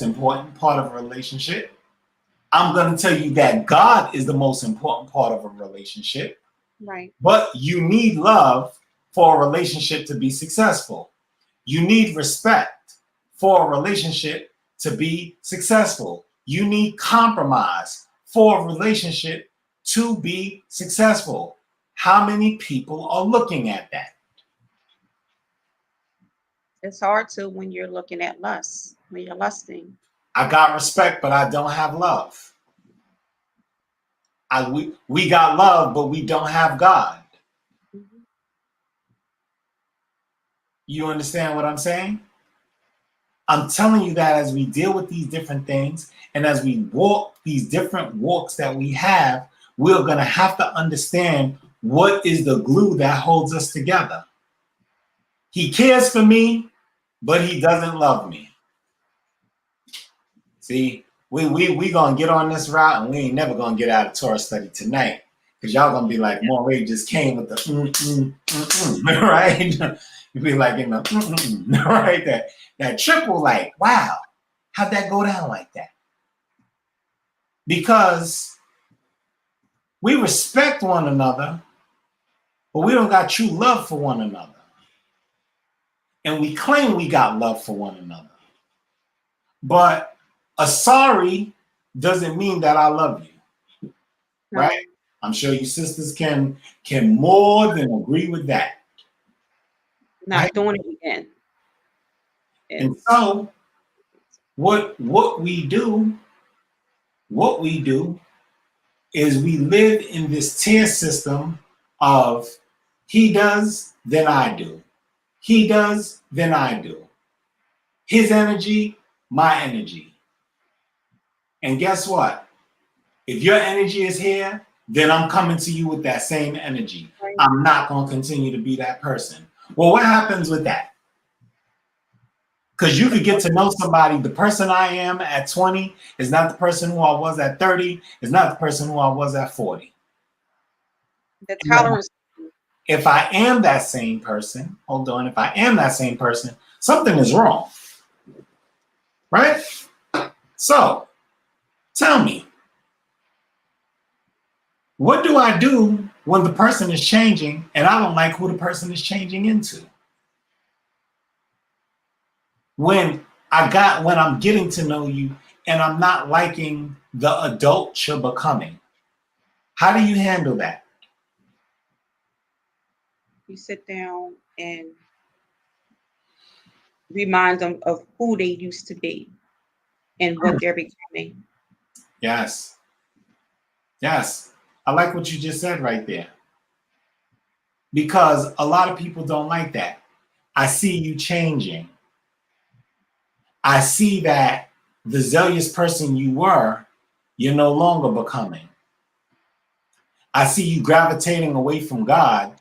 important part of a relationship. I'm going to tell you that God is the most important part of a relationship. Right. But you need love for a relationship to be successful. You need respect for a relationship to be successful. You need compromise for a relationship to be successful. How many people are looking at that? It's hard to when you're looking at lust, when you're lusting. I got respect, but I don't have love. We got love, but we don't have God. Mhm. You understand what I'm saying? I'm telling you that as we deal with these different things and as we walk these different walks that we have, we're going to have to understand what is the glue that holds us together. He cares for me, but he doesn't love me. See, we going to get on this route and we ain't never going to get out of Torah study tonight because y'all going to be like, Moray just came with the right? You'll be like in the right? That triple, like, wow, how'd that go down like that? Because we respect one another, but we don't got true love for one another. And we claim we got love for one another. But a sorry doesn't mean that I love you. No. Right? I'm sure you sisters can more than agree with that. Not right? doing it again. And so what we do is we live in this tier system of he does, then I do. He does, then I do. His energy, my energy. And guess what? If your energy is here, then I'm coming to you with that same energy. Right. I'm not going to continue to be that person. Well, what happens with that? Because you could get to know somebody. The person I am at 20 is not the person who I was at 30, is not the person who I was at 40. The tolerance. If I am that same person, hold on, if I am that same person, something is wrong. Right? So, tell me, what do I do when the person is changing and I don't like who the person is changing into? When I'm getting to know you and I'm not liking the adult you're becoming, how do you handle that? You sit down and remind them of who they used to be and what they're becoming. Yes. Yes. I like what you just said right there. Because a lot of people don't like that. I see you changing. I see that the zealous person you were, you're no longer becoming. I see you gravitating away from God.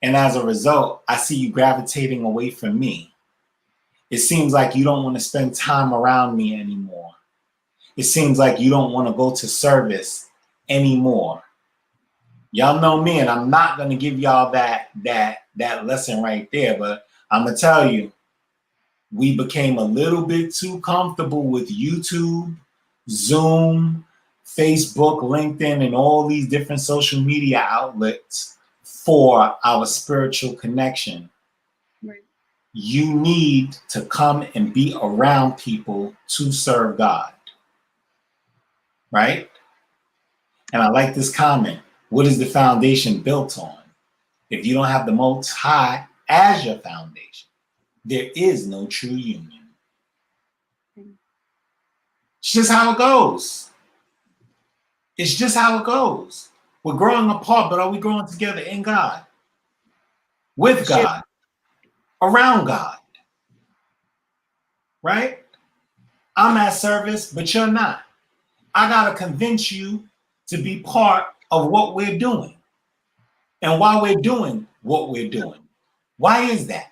And as a result, I see you gravitating away from me. It seems like you don't want to spend time around me anymore. It seems like you don't want to go to service anymore. Y'all know me, and I'm not going to give y'all that lesson right there, but I'm going to tell you, we became a little bit too comfortable with YouTube, Zoom, Facebook, LinkedIn, and all these different social media outlets for our spiritual connection. Right. You need to come and be around people to serve God. Right? And I like this comment. What is the foundation built on? If you don't have the Most High as your foundation, there is no true union. It's just how it goes. It's just how it goes. We're growing apart, but are we growing together in God? With God? Around God? Right? I'm at service, but you're not. I got to convince you to be part of what we're doing. And why we're doing what we're doing. Why is that?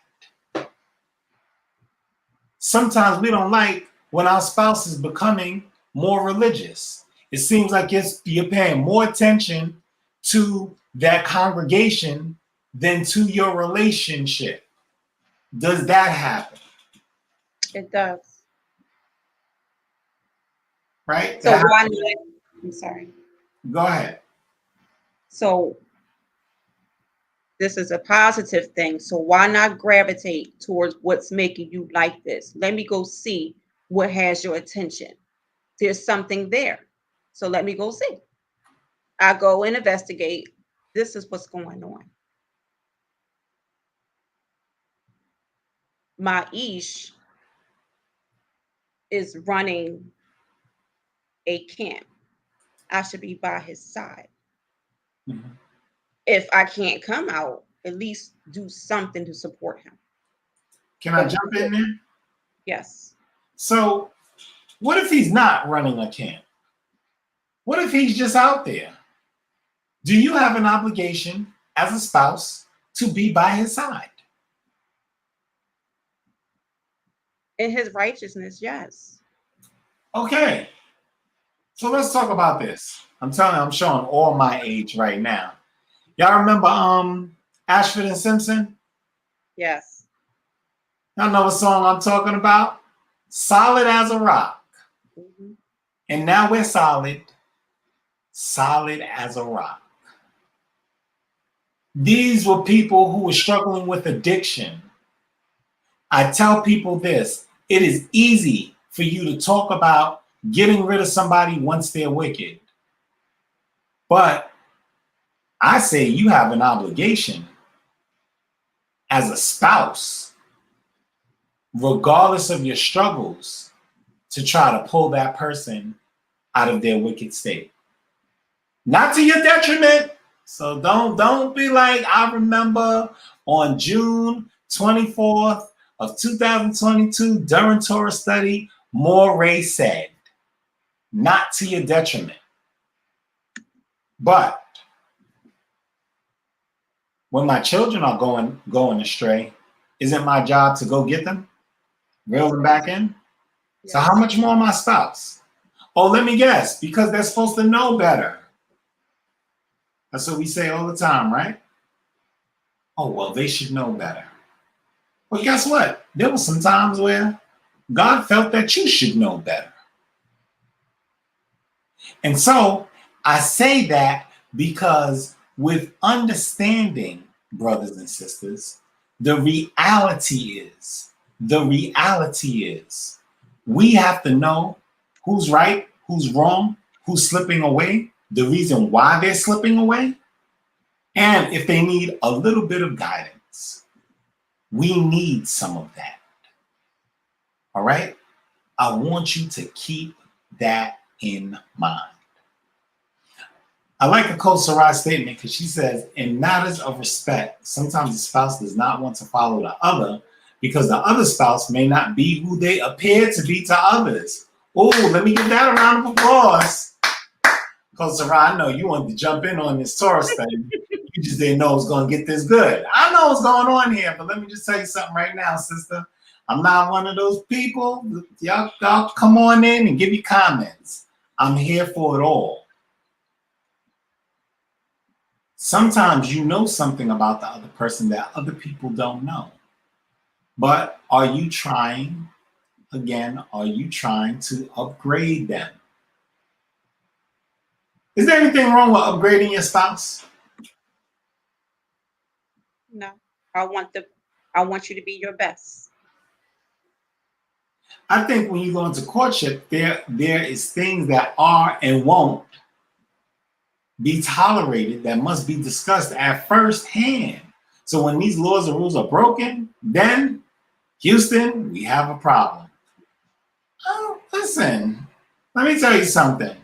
Sometimes we don't like when our spouse is becoming more religious. It seems like you're paying more attention to that congregation than to your relationship. Does that happen? It does. right? So why not? I'm sorry. Go ahead. So this is a positive thing. So why not gravitate towards what's making you like this? Let me go see what has your attention. There's something there. So let me go see. I go and investigate. This is what's going on. My Ish is running a camp. I should be by his side. Mhm. If I can't come out, at least do something to support him. Can I jump in there? Yes. So, what if he's not running a camp? What if he's just out there? Do you have an obligation as a spouse to be by his side? In his righteousness, yes. Okay. So let's talk about this. I'm telling you, I'm showing all my age right now. Y'all remember Ashford and Simpson? Yes. Y'all know what song I'm talking about? Solid as a rock. Mhm. And now we're solid as a rock. These were people who were struggling with addiction. I tell people this, it is easy for you to talk about getting rid of somebody once they're wicked. But I say you have an obligation as a spouse, regardless of your struggles, to try to pull that person out of their wicked state. Not to your detriment. So don't be like, I remember on June 24th of 2022 during Torah Study, Moray said, not to your detriment. But when my children are going astray, isn't my job to go get them, reel them back in? Yes. So how much more my spouse? Oh, let me guess, because they're supposed to know better. That's what we say all the time, right? Oh, well, they should know better. Well, guess what? There were some times where God felt that you should know better. And so I say that because with understanding, brothers and sisters, the reality is we have to know who's right, who's wrong, who's slipping away, the reason why they're slipping away, and if they need a little bit of guidance. We need some of that. All right? I want you to keep that in mind. I like a Coach Sarai statement because she says, in matters of respect, sometimes the spouse does not want to follow the other because the other spouse may not be who they appear to be to others. Oh, let me give that a round of applause. Coach Sarai, I know you wanted to jump in on this Torah study. You just didn't know it was going to get this good. I know what's going on here, but let me just tell you something right now, sister. I'm not one of those people. Y'all come on in and give your comments. I'm here for it all. Sometimes you know something about the other person that other people don't know. But are you trying to upgrade them? Is there anything wrong with upgrading your spouse? No. I want you to be your best. I think when you go into courtship, there is things that are and won't be tolerated that must be discussed at first hand. So when these laws and rules are broken, then Houston, we have a problem. Oh, listen, let me tell you something.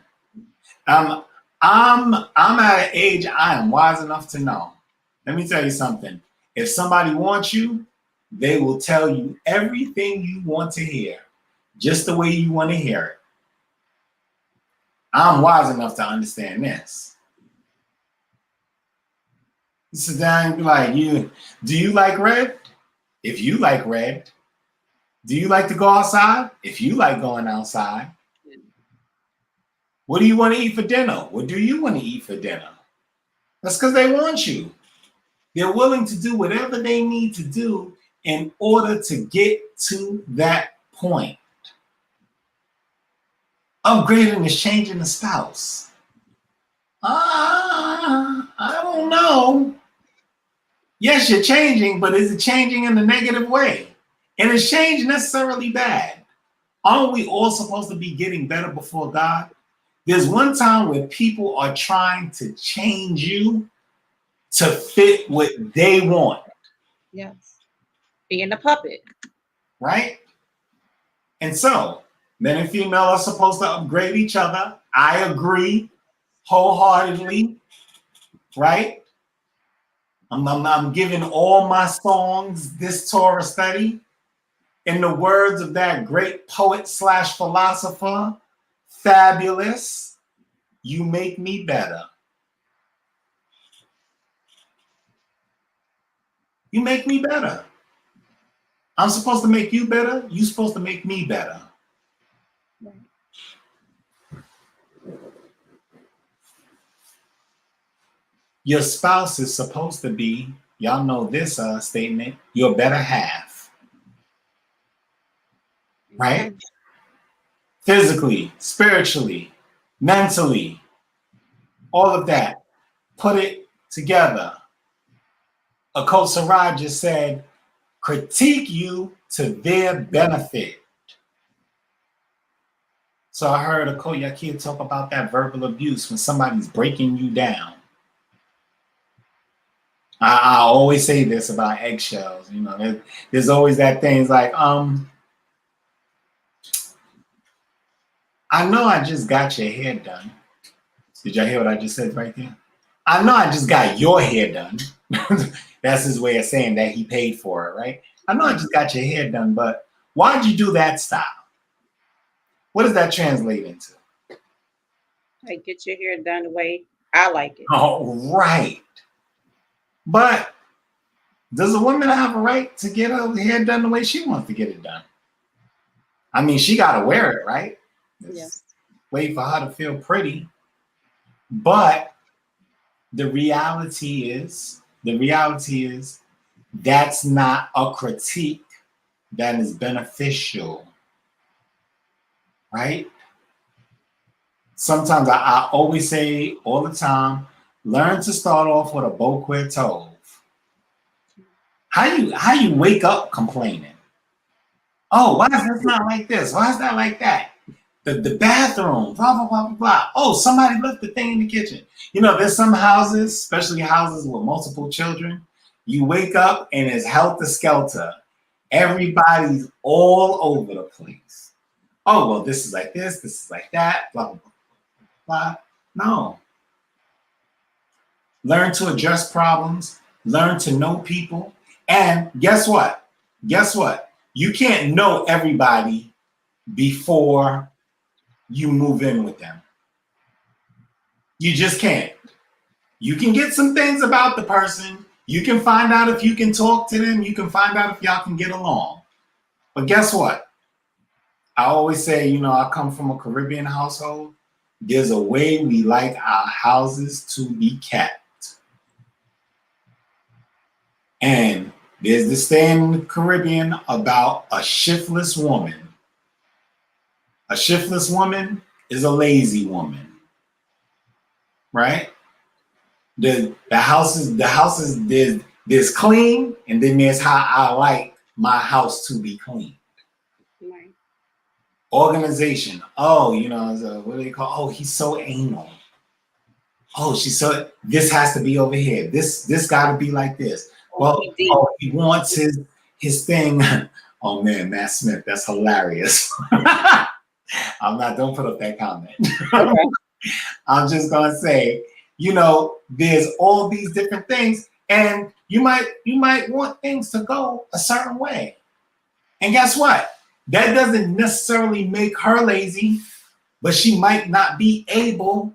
I'm at an age I am wise enough to know. Let me tell you something. If somebody wants you, they will tell you everything you want to hear, just the way you want to hear it. I'm wise enough to understand this. You sit down and be like, do you like red? If you like red, do you like to go outside? If you like going outside. What do you want to eat for dinner? What do you want to eat for dinner? That's because they want you. They're willing to do whatever they need to do in order to get to that point. Upgrading is changing the spouse. I don't know. Yes, you're changing, but is it changing in a negative way? And is change necessarily bad? Aren't we all supposed to be getting better before God? There's one time where people are trying to change you to fit what they want. Yes. Being a puppet. Right? And so, men and female are supposed to upgrade each other. I agree wholeheartedly. Right? I'm giving all my songs this Torah study. In the words of that great poet / philosopher, Fabulous, you make me better. You make me better. I'm supposed to make you better. You're supposed to make me better. Right. Your spouse is supposed to be, y'all know this statement, your better half. Right? Yes. Physically, spiritually, mentally, all of that. Put it together. A coach Saraj just said, critique you to their benefit. So I heard a coach Yakir talk about that verbal abuse when somebody's breaking you down. I always say this about eggshells. You know, there's always that thing. It's like, I know I just got your hair done. Did y'all hear what I just said right there? I know I just got your hair done. That's his way of saying that he paid for it, right? I know I just got your hair done, but why'd you do that style? What does that translate into? Like, get your hair done the way I like it. Oh, right. But does a woman have a right to get her hair done the way she wants to get it done? I mean, she got to wear it, right? Yes. Wait for her to feel pretty. But the reality is that's not a critique that is beneficial, right? Sometimes I always say all the time, learn to start off with a boquet tove. How you wake up complaining? Oh, why is this not like this? Why is that like that? The bathroom, blah, blah, blah, blah, blah. Oh, somebody left the thing in the kitchen. You know, there's some houses, especially houses with multiple children, you wake up and it's helter-skelter. Everybody's all over the place. Oh, well, this is like this is like that, blah, blah, blah, blah. No. Learn to address problems, learn to know people. And guess what? You can't know everybody before you move in with them. You just can't. You can get some things about the person. You can find out if you can talk to them. You can find out if y'all can get along. But guess what? I always say, you know, I come from a Caribbean household. There's a way we like our houses to be kept. And there's this thing in the Caribbean about a shiftless woman. A shiftless woman is a lazy woman, right? The house is there's clean, and then there's how I like my house to be clean. Right. Organization. Oh, you know, what do they call? Oh, he's so anal. Oh, she's so. This has to be over here. This got to be like this. Well, he wants his thing. Oh man, Matt Smith, that's hilarious. Don't put up that comment. Okay. I'm just gonna say, you know, there's all these different things, and you might want things to go a certain way. And guess what? That doesn't necessarily make her lazy, but she might not be able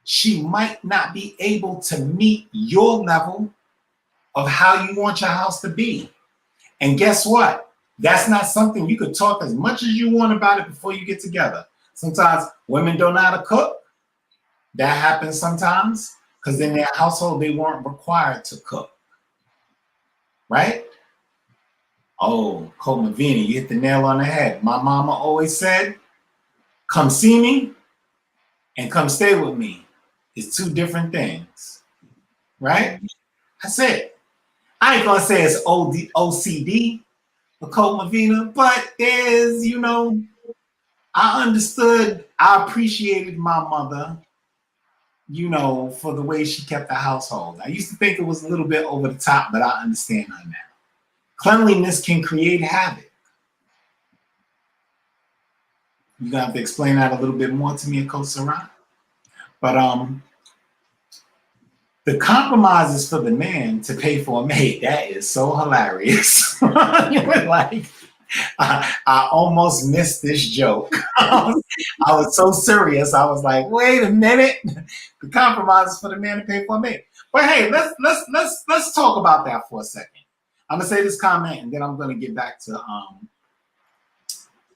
to meet your level of how you want your house to be. And guess what? That's not something you could talk as much as you want about it before you get together. Sometimes women don't know how to cook. That happens sometimes because in their household, they weren't required to cook. Right? Oh, Colt Mavini, you hit the nail on the head. My mama always said, come see me and come stay with me is two different things, right? That's it. I ain't gonna say it's OCD, occult Mavina, but there's, you know, I understood, I appreciated my mother, you know, for the way she kept the household. I used to think it was a little bit over the top, but I understand her now. Cleanliness can create havoc. You're gonna have to explain that a little bit more to me, Coach Saran. But the compromise is for the man to pay for a maid. That is so hilarious. Like, I almost missed this joke. I was so serious. I was like, wait a minute. The compromise is for the man to pay for a maid. But hey, let's talk about that for a second. I'm gonna say this comment and then I'm gonna get back to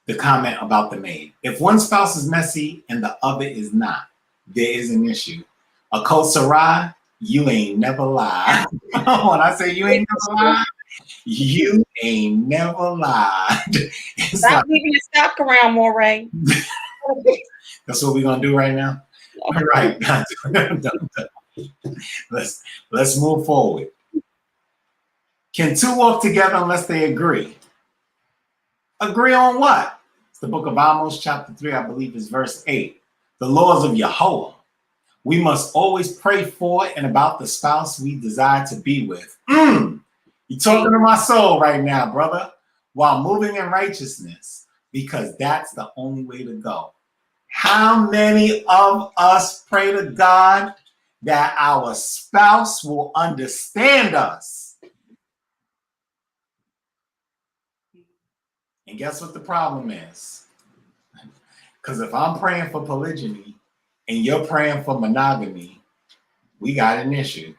the comment about the maid. If one spouse is messy and the other is not, there is an issue. A Sarai, you ain't never lied. When I say you ain't never lied, you ain't never lied. Stop leaving your stock around, Moray. That's what we're gonna do right now. All right. Let's move forward. Can two walk together unless they agree? Agree on what? It's the book of Amos, chapter 3, I believe is verse 8. The laws of Yahweh. We must always pray for and about the spouse we desire to be with. You're talking to my soul right now, brother, while moving in righteousness, because that's the only way to go. How many of us pray to God that our spouse will understand us? And guess what the problem is? Because if I'm praying for polygyny and you're praying for monogamy, we got an issue,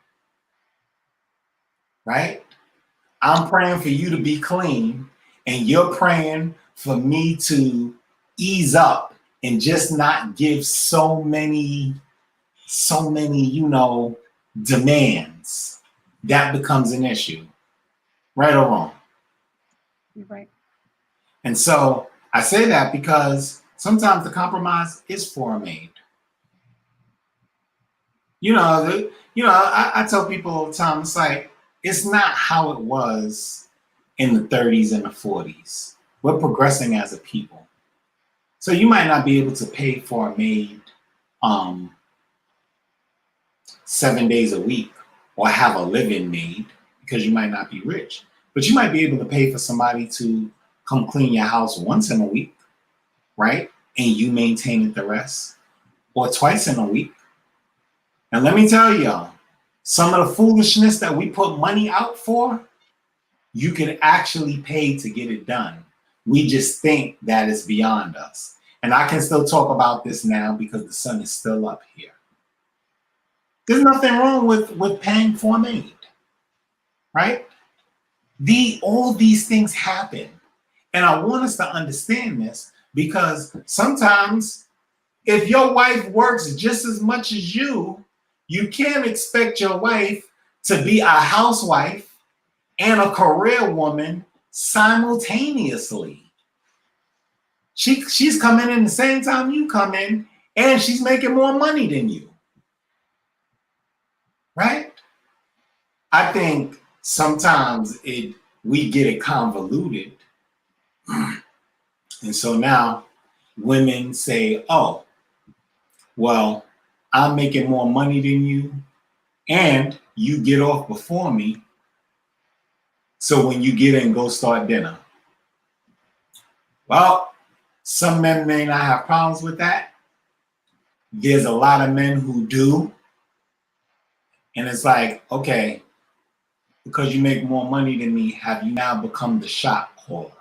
right? I'm praying for you to be clean and you're praying for me to ease up and just not give so many, you know, demands. That becomes an issue, right or wrong? You're right. And so I say that because sometimes the compromise is for a maid. I tell people all the time, it's like, it's not how it was in the 30s and the 40s. We're progressing as a people. So you might not be able to pay for a maid 7 days a week or have a live-in maid because you might not be rich. But you might be able to pay for somebody to come clean your house once in a week, right? And you maintain it the rest, or twice in a week. And let me tell y'all, some of the foolishness that we put money out for, you can actually pay to get it done. We just think that is beyond us. And I can still talk about this now because the sun is still up here. There's nothing wrong with paying for a maid, right? All these things happen. And I want us to understand this because sometimes if your wife works just as much as you can't expect your wife to be a housewife and a career woman simultaneously. She's coming in the same time you come in, and she's making more money than you. Right? I think sometimes we get it convoluted. And so now women say, oh, well, I'm making more money than you, and you get off before me. So when you get in, go start dinner. Well, some men may not have problems with that. There's a lot of men who do. And it's like, okay, because you make more money than me, have you now become the shot caller?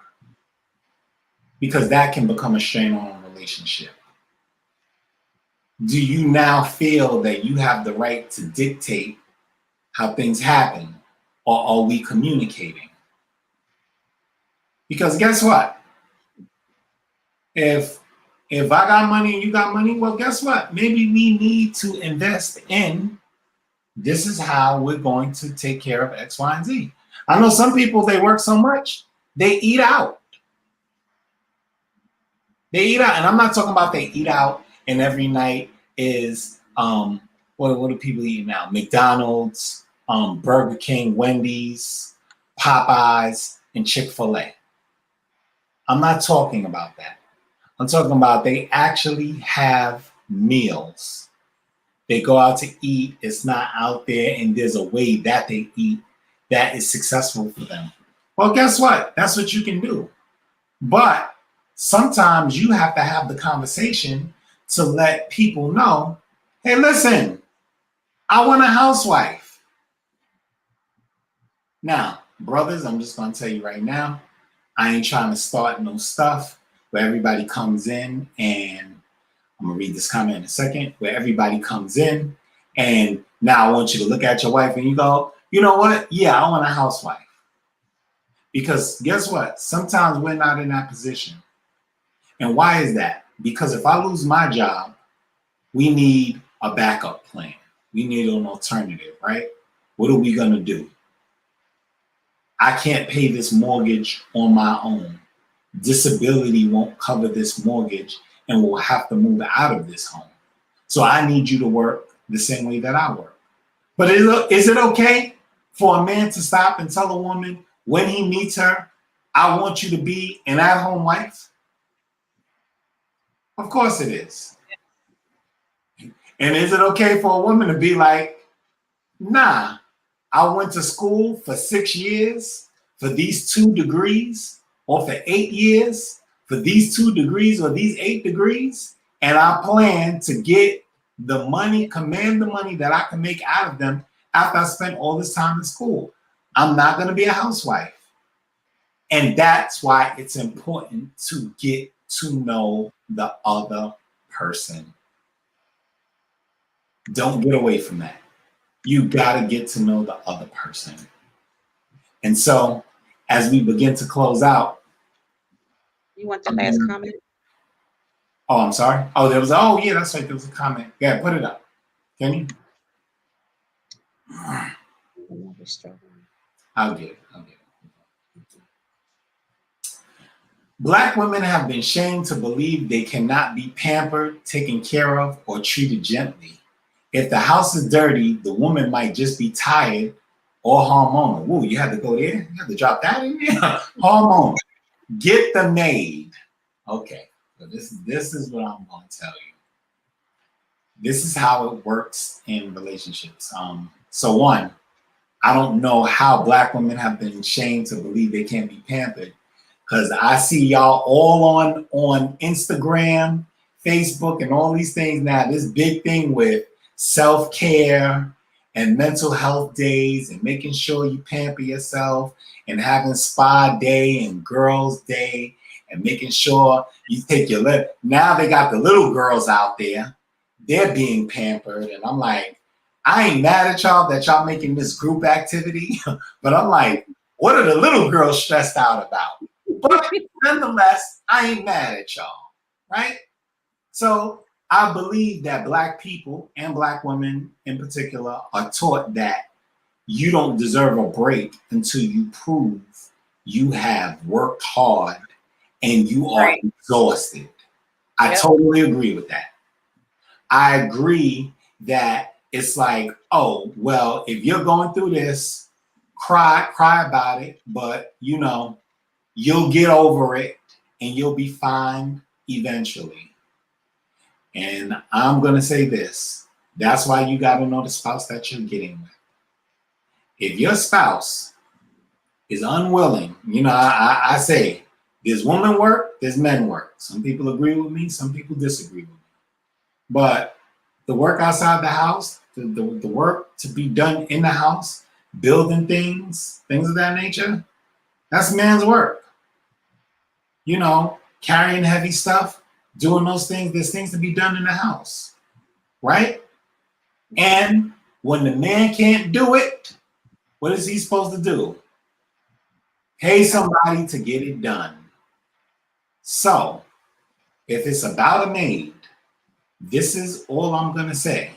Because that can become a strain on a relationship. Do you now feel that you have the right to dictate how things happen? Or are we communicating? Because guess what? If I got money and you got money, well, guess what? Maybe we need to invest in this is how we're going to take care of X, Y, and Z. I know some people, they work so much, they eat out. They eat out, and I'm not talking about they eat out and every night is what do people eat now? McDonald's, Burger King, Wendy's, Popeyes, and Chick-fil-A. I'm not talking about that. I'm talking about they actually have meals. They go out to eat. It's not out there, and there's a way that they eat that is successful for them. Well, guess what? That's what you can do. But sometimes you have to have the conversation to let people know, hey, listen, I want a housewife. Now, brothers, I'm just going to tell you right now, I ain't trying to start no stuff where everybody comes in, and I'm going to read this comment in a second, where everybody comes in and now I want you to look at your wife and you go, you know what? Yeah, I want a housewife. Because guess what? Sometimes we're not in that position. And why is that? Because if I lose my job, we need a backup plan. We need an alternative, right? What are we going to do? I can't pay this mortgage on my own. Disability won't cover this mortgage and we'll have to move out of this home. So I need you to work the same way that I work. But is it okay for a man to stop and tell a woman when he meets her, I want you to be an at-home wife? Of course it is. And is it okay for a woman to be like, nah, I went to school for 6 years for these 2 degrees, or for 8 years for these 2 degrees or these 8 degrees, and I plan to get the money, command the money that I can make out of them after I spent all this time in school. I'm not going to be a housewife. And that's why it's important to get to know the other person. Don't get away from that. You got to get to know the other person. And so as we begin to close out. You want the last comment? Oh, I'm sorry. Oh, yeah, that's right. There was a comment. Yeah, put it up. Can you? I'll get it. Black women have been shamed to believe they cannot be pampered, taken care of, or treated gently. If the house is dirty, the woman might just be tired or hormonal. Ooh, you had to go there? You had to drop that in there? Hormonal. Get the maid. Okay, so this is what I'm going to tell you. This is how it works in relationships. So one, I don't know how Black women have been shamed to believe they can't be pampered, because I see y'all all on Instagram, Facebook, and all these things now. This big thing with self-care and mental health days and making sure you pamper yourself and having spa day and girls day and making sure you take your lip. Now they got the little girls out there. They're being pampered. And I'm like, I ain't mad at y'all that y'all making this group activity, but I'm like, what are the little girls stressed out about? But nonetheless, I ain't mad at y'all, right? So I believe that Black people and Black women in particular are taught that you don't deserve a break until you prove you have worked hard and you are exhausted. I totally agree with that. I agree that it's like, oh, well, if you're going through this, cry about it, but you'll get over it and you'll be fine eventually. And I'm going to say this. That's why you got to know the spouse that you're getting with. If your spouse is unwilling, I say there's women work, there's men work. Some people agree with me, some people disagree with me. But the work outside the house, the work to be done in the house, building things of that nature, that's man's work. Carrying heavy stuff, doing those things, there's things to be done in the house, right? And when the man can't do it, what is he supposed to do? Pay somebody to get it done. So, if it's about a maid, this is all I'm going to say.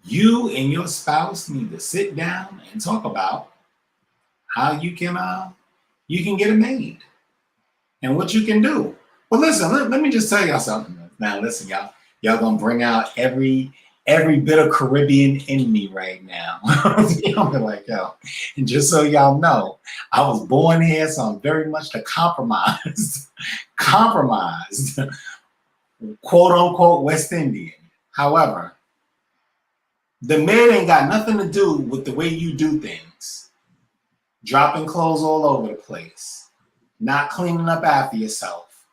You and your spouse need to sit down and talk about how you can get a maid. and what you can do. But listen, let me just tell y'all something. Now, listen, y'all gonna bring out every bit of Caribbean in me right now. I'm like, yo, and just so y'all know, I was born here, so I'm very much the compromised, quote unquote West Indian. However, the maid ain't got nothing to do with the way you do things. Dropping clothes all over the place, not cleaning up after yourself.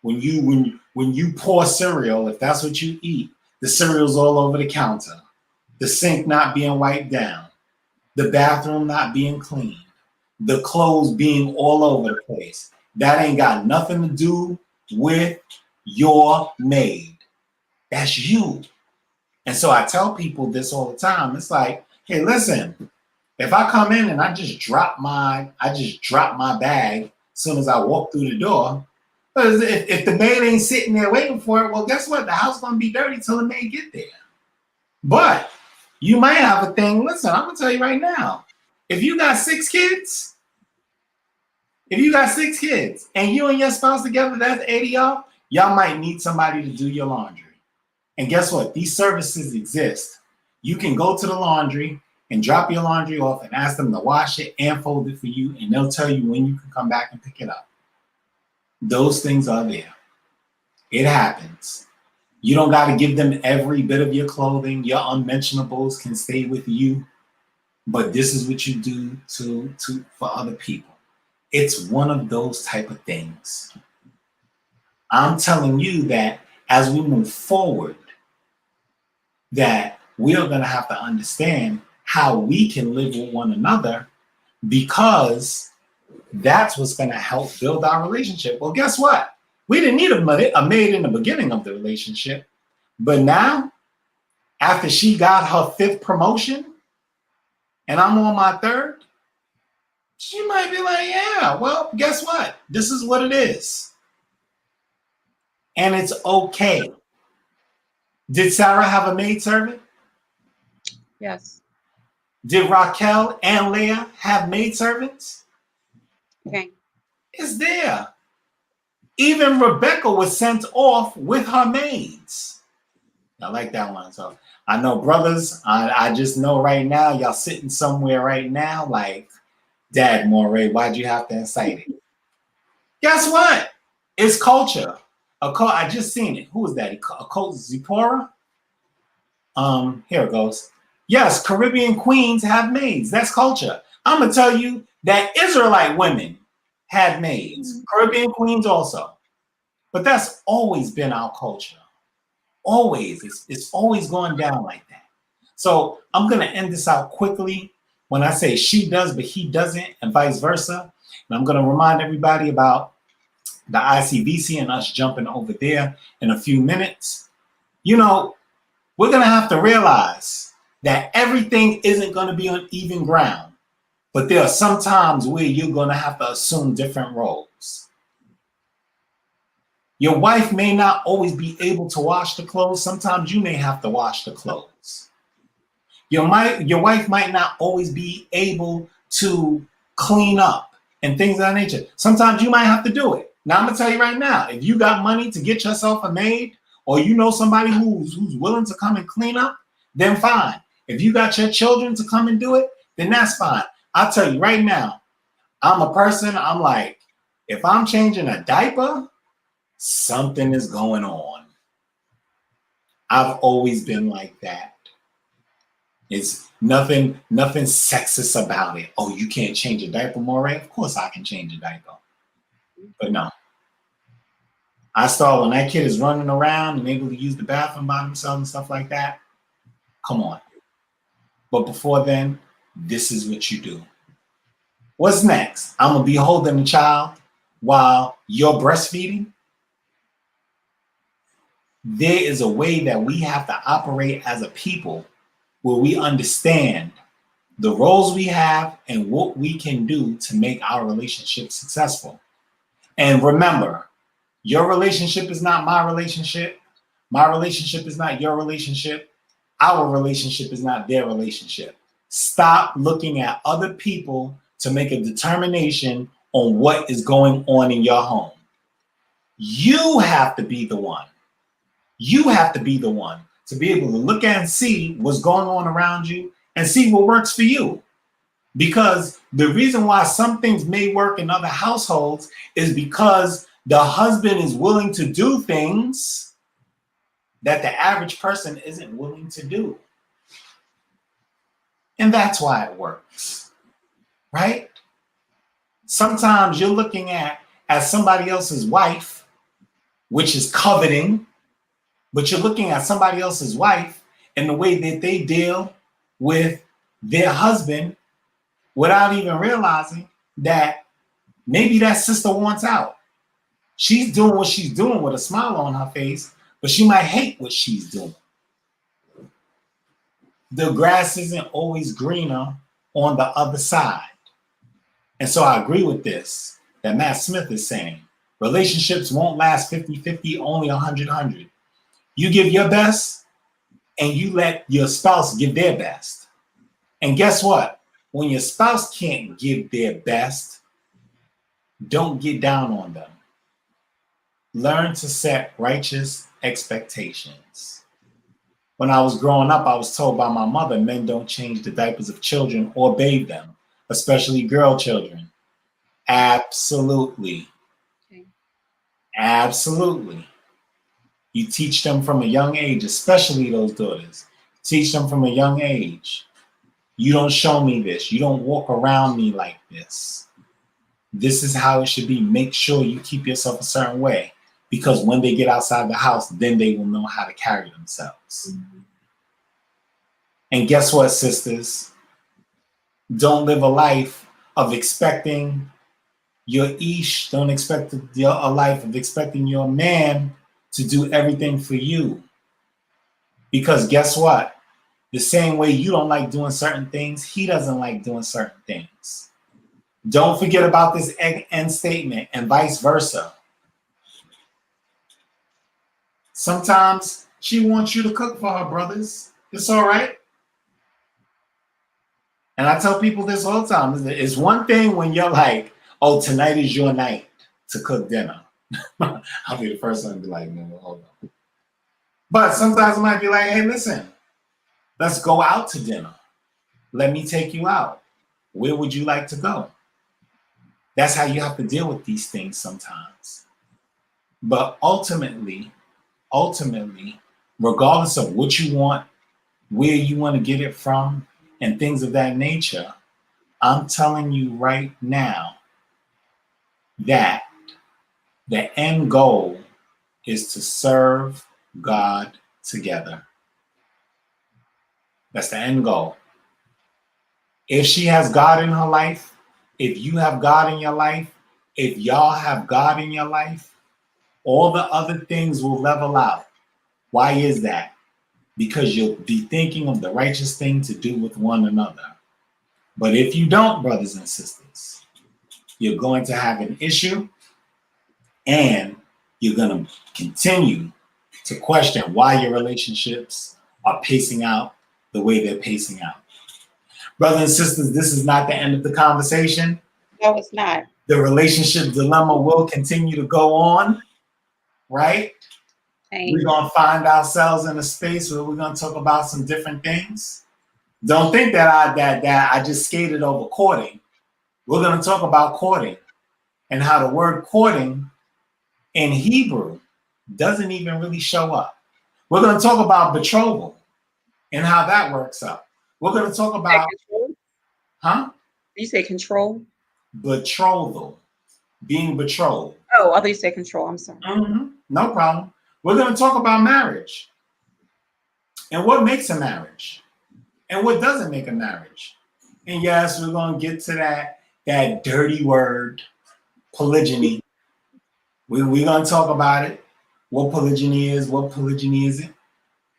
When you pour cereal, if that's what you eat, the cereal's all over the counter. The sink not being wiped down. The bathroom not being cleaned. The clothes being all over the place. That ain't got nothing to do with your maid. That's you. And so I tell people this all the time. It's like, hey, listen, if I come in and I just drop my bag as soon as I walk through the door, if the maid ain't sitting there waiting for it, well, guess what? The house gonna be dirty till the maid get there. But you might have a thing. Listen, I'm gonna tell you right now. If you got 6 kids, and you and your spouse together, that's 80 y'all. Y'all might need somebody to do your laundry. And guess what? These services exist. You can go to the laundry and drop your laundry off and ask them to wash it and fold it for you, and they'll tell you when you can come back and pick it up. Those things are there. It happens. You don't got to give them every bit of your clothing. Your unmentionables can stay with you, but this is what you do for other people. It's one of those type of things. I'm telling you that as we move forward, that we are going to have to understand how we can live with one another, because that's what's going to help build our relationship. Well, guess what? We didn't need a maid in the beginning of the relationship. But now, after she got her 5th promotion and I'm on my 3rd, she might be like, yeah, well, guess what? This is what it is. And it's okay. Did Sarah have a maidservant? Yes. Did Raquel and Leah have maidservants? Okay. It's there. Even Rebecca was sent off with her maids. I like that one. So I know, brothers, I just know right now, y'all sitting somewhere right now like, Dad, Moray, why'd you have to incite it? Guess what? It's culture. I just seen it. Who was that? Zipporah? Here it goes. Yes, Caribbean queens have maids. That's culture. I'm going to tell you that Israelite women had maids. Caribbean queens also. But that's always been our culture. Always. It's always gone down like that. So I'm going to end this out quickly when I say she does, but he doesn't, and vice versa. And I'm going to remind everybody about the ICBC and us jumping over there in a few minutes. You know, we're going to have to realize that everything isn't going to be on even ground, but there are some times where you're going to have to assume different roles. Your wife may not always be able to wash the clothes. Sometimes you may have to wash the clothes. Your wife might not always be able to clean up and things of that nature. Sometimes you might have to do it. Now, I'm going to tell you right now, if you got money to get yourself a maid, or you know somebody who's willing to come and clean up, then fine. If you got your children to come and do it, then that's fine. I'll tell you right now, I'm a person, I'm like, if I'm changing a diaper, something is going on. I've always been like that. It's nothing sexist about it. Oh, you can't change a diaper, Moray? Of course I can change a diaper. But no. I start when that kid is running around and able to use the bathroom by themselves and stuff like that. Come on. But before then, this is what you do. What's next? I'm going to be holding the child while you're breastfeeding. There is a way that we have to operate as a people where we understand the roles we have and what we can do to make our relationship successful. And remember, your relationship is not my relationship. My relationship is not your relationship. Our relationship is not their relationship. Stop looking at other people to make a determination on what is going on in your home. You have to be the one. You have to be the one to be able to look at and see what's going on around you and see what works for you. Because the reason why some things may work in other households is because the husband is willing to do things that the average person isn't willing to do. And that's why it works, right? Sometimes you're looking at somebody else's wife, which is coveting, but you're looking at somebody else's wife and the way that they deal with their husband without even realizing that maybe that sister wants out. She's doing what she's doing with a smile on her face, but she might hate what she's doing. The grass isn't always greener on the other side. And so I agree with this that Matt Smith is saying. Relationships won't last 50-50, only 100-100. You give your best and you let your spouse give their best. And guess what? When your spouse can't give their best, don't get down on them. Learn to set righteous expectations. When I was growing up, I was told by my mother, men don't change the diapers of children or bathe them, especially girl children. Absolutely. Okay. Absolutely. You teach them from a young age, especially those daughters. Teach them from a young age. You don't show me this. You don't walk around me like this. This is how it should be. Make sure you keep yourself a certain way, because when they get outside the house, then they will know how to carry themselves. Mm-hmm. And guess what, sisters? Don't live a life of expecting your ish. Don't expect a life of expecting your man to do everything for you. Because guess what? The same way you don't like doing certain things, he doesn't like doing certain things. Don't forget about this end statement, and vice versa. Sometimes she wants you to cook for her, brothers. It's all right. And I tell people this all the time. It's one thing when you're like, oh, tonight is your night to cook dinner. I'll be the first one to be like, no, hold on. But sometimes I might be like, hey, listen, let's go out to dinner. Let me take you out. Where would you like to go? That's how you have to deal with these things sometimes. But ultimately, regardless of what you want, where you want to get it from, and things of that nature, I'm telling you right now that the end goal is to serve God together. That's the end goal. If she has God in her life, if you have God in your life, if y'all have God in your life, all the other things will level out. Why is that? Because you'll be thinking of the righteous thing to do with one another. But if you don't, brothers and sisters, you're going to have an issue, and you're going to continue to question why your relationships are pacing out the way they're pacing out. Brothers and sisters, this is not the end of the conversation. No, it's not. The relationship dilemma will continue to go on, right? We're going to find ourselves in a space where we're going to talk about some different things. Don't think that I just skated over courting. We're going to talk about courting and how the word courting in Hebrew doesn't even really show up. We're going to talk about betrothal and how that works out. We're going to talk about, huh? You say control? Betrothal, being betrothed. Oh, I thought you said control. I'm sorry. Mm-hmm. No problem. We're going to talk about marriage and what makes a marriage and what doesn't make a marriage. And yes, we're going to get to that dirty word, polygyny. We're going to talk about it, what polygyny is, what polygyny isn't,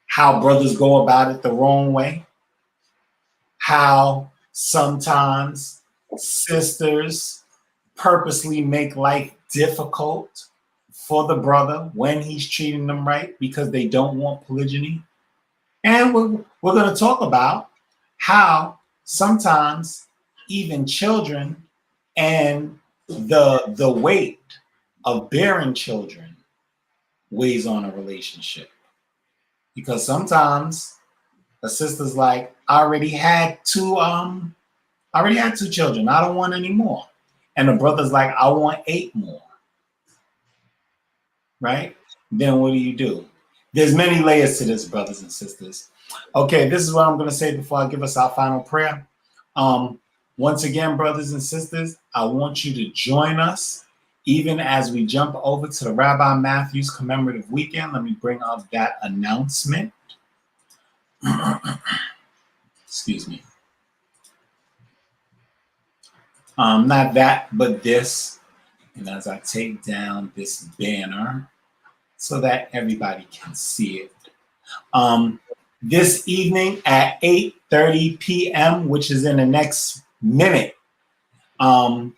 how brothers go about it the wrong way, how sometimes sisters purposely make life difficult for the brother when he's treating them right because they don't want polygyny. And we're going to talk about how sometimes even children and the weight of bearing children weighs on a relationship. Because sometimes a sister's like, I already had two children. I don't want any more. And the brother's like, I want 8 more. Right? Then what do? There's many layers to this, brothers and sisters. Okay, this is what I'm going to say before I give us our final prayer. Once again, brothers and sisters, I want you to join us even as we jump over to the Rabbi Matthews commemorative weekend. Let me bring up that announcement. Excuse me. Not that, but this. And as I take down this banner so that everybody can see it. This evening at 8:30 p.m., which is in the next minute, the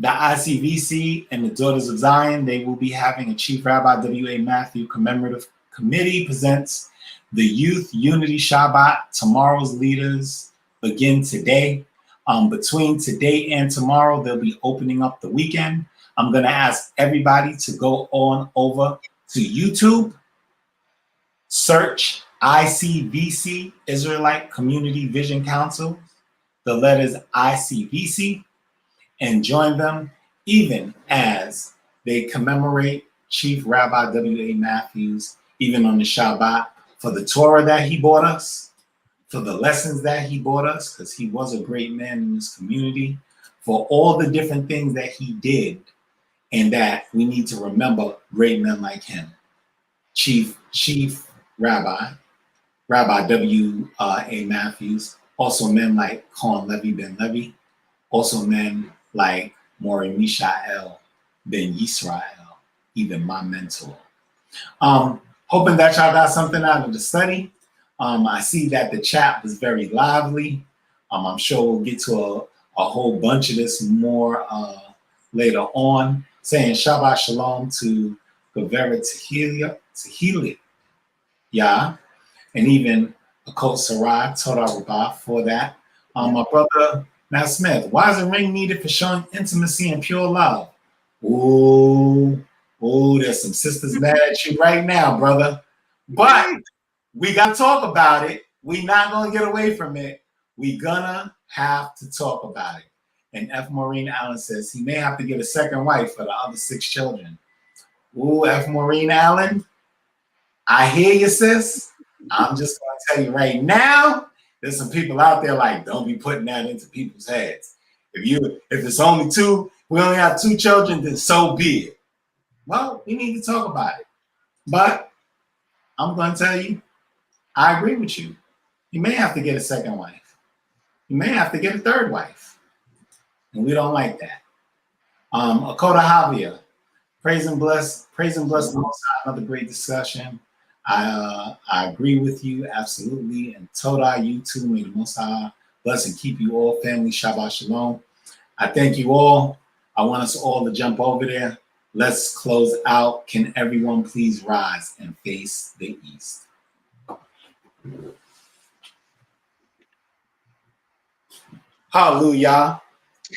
ICVC and the Daughters of Zion, they will be having a Chief Rabbi W.A. Matthew commemorative committee presents the Youth Unity Shabbat. Tomorrow's leaders begin today. Between today and tomorrow, they'll be opening up the weekend. I'm going to ask everybody to go on over to YouTube, search ICVC, Israelite Community Vision Council, the letters ICVC, and join them even as they commemorate Chief Rabbi W.A. Matthews, even on the Shabbat, for the Torah that he brought us, for the lessons that he brought us, because he was a great man in this community, for all the different things that he did, and that we need to remember great men like him. Chief Rabbi W.A. Matthews, also men like Khan Levy Ben Levy, also men like Maury Mishael Ben Yisrael, even my mentor. Hoping that y'all got something out of the study. I see that the chat was very lively. I'm sure we'll get to a whole bunch of this more later on. Saying Shabbat Shalom to Gavera Tehillah, yeah, and even Akot Sarai, Torah Rabah for that. My brother Matt Smith, why is a ring needed for showing intimacy and pure love? Ooh, there's some sisters mad at you right now, brother. But we got to talk about it. We're not going to get away from it. We're going to have to talk about it. And F. Maureen Allen says he may have to get a second wife for the other 6 children. Ooh, F. Maureen Allen, I hear you, sis. I'm just going to tell you right now, there's some people out there like, don't be putting that into people's heads. If it's only 2, we only have 2 children, then so be it. Well, we need to talk about it. But I'm going to tell you, I agree with you. You may have to get a second wife. You may have to get a 3rd wife. And we don't like that. Akoda Javia, praise and bless the Most High. Another great discussion. I agree with you absolutely. And Toda, you too. May the Most High bless and keep you all, family. Shabbat Shalom. I thank you all. I want us all to jump over there. Let's close out. Can everyone please rise and face the east? Hallelujah.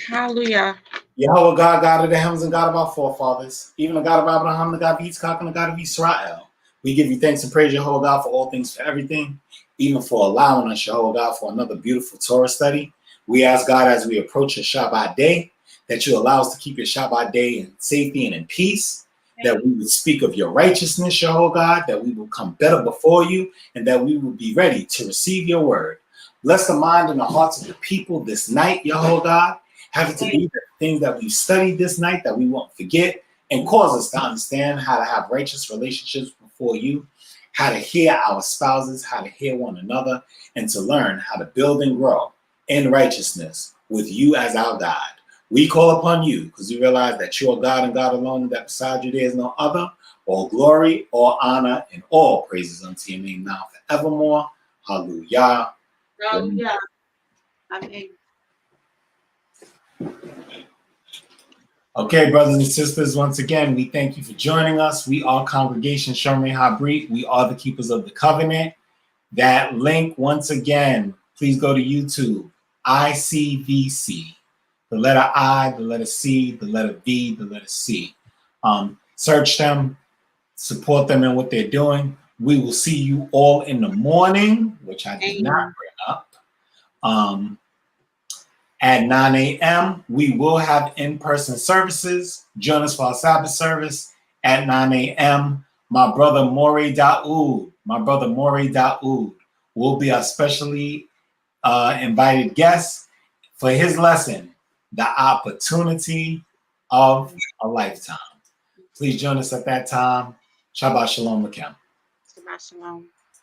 Hallelujah. Yahweh God, God of the heavens and God of our forefathers, even the God of Abraham, the God of Yitzchak, and the God of Israel. We give you thanks and praise, Yahweh God, for all things, for everything, even for allowing us, Yahweh God, for another beautiful Torah study. We ask God, as we approach your Shabbat day, that you allow us to keep your Shabbat day in safety and in peace, that we would speak of your righteousness, Yahweh God, that we will come better before you, and that we will be ready to receive your word. Bless the mind and the hearts of the people this night, Yahweh God. Have it to be the things that we've studied this night that we won't forget, and cause us to understand how to have righteous relationships before you, how to hear our spouses, how to hear one another, and to learn how to build and grow in righteousness with you as our God. We call upon you because we realize that you are God and God alone, and that beside you there is no other. All glory, all honor, and all praises unto your name now forevermore. Hallelujah. Hallelujah. Amen. Okay, brothers and sisters, once again, we thank you for joining us. We are Congregation ShomrayHabreet. We are the keepers of the covenant. That link, once again, please go to YouTube, ICVC. The letter I, the letter C, the letter V, the letter C. Search them, support them in what they're doing. We will see you all in the morning, which I did not bring up. At 9 a.m., we will have in-person services. Join us for our Sabbath service at 9 a.m. My brother Morey Daoud will be our specially invited guest for his lesson, The Opportunity of a Lifetime. Please join us at that time. Shabbat Shalom, Lakem. Shabbat Shalom.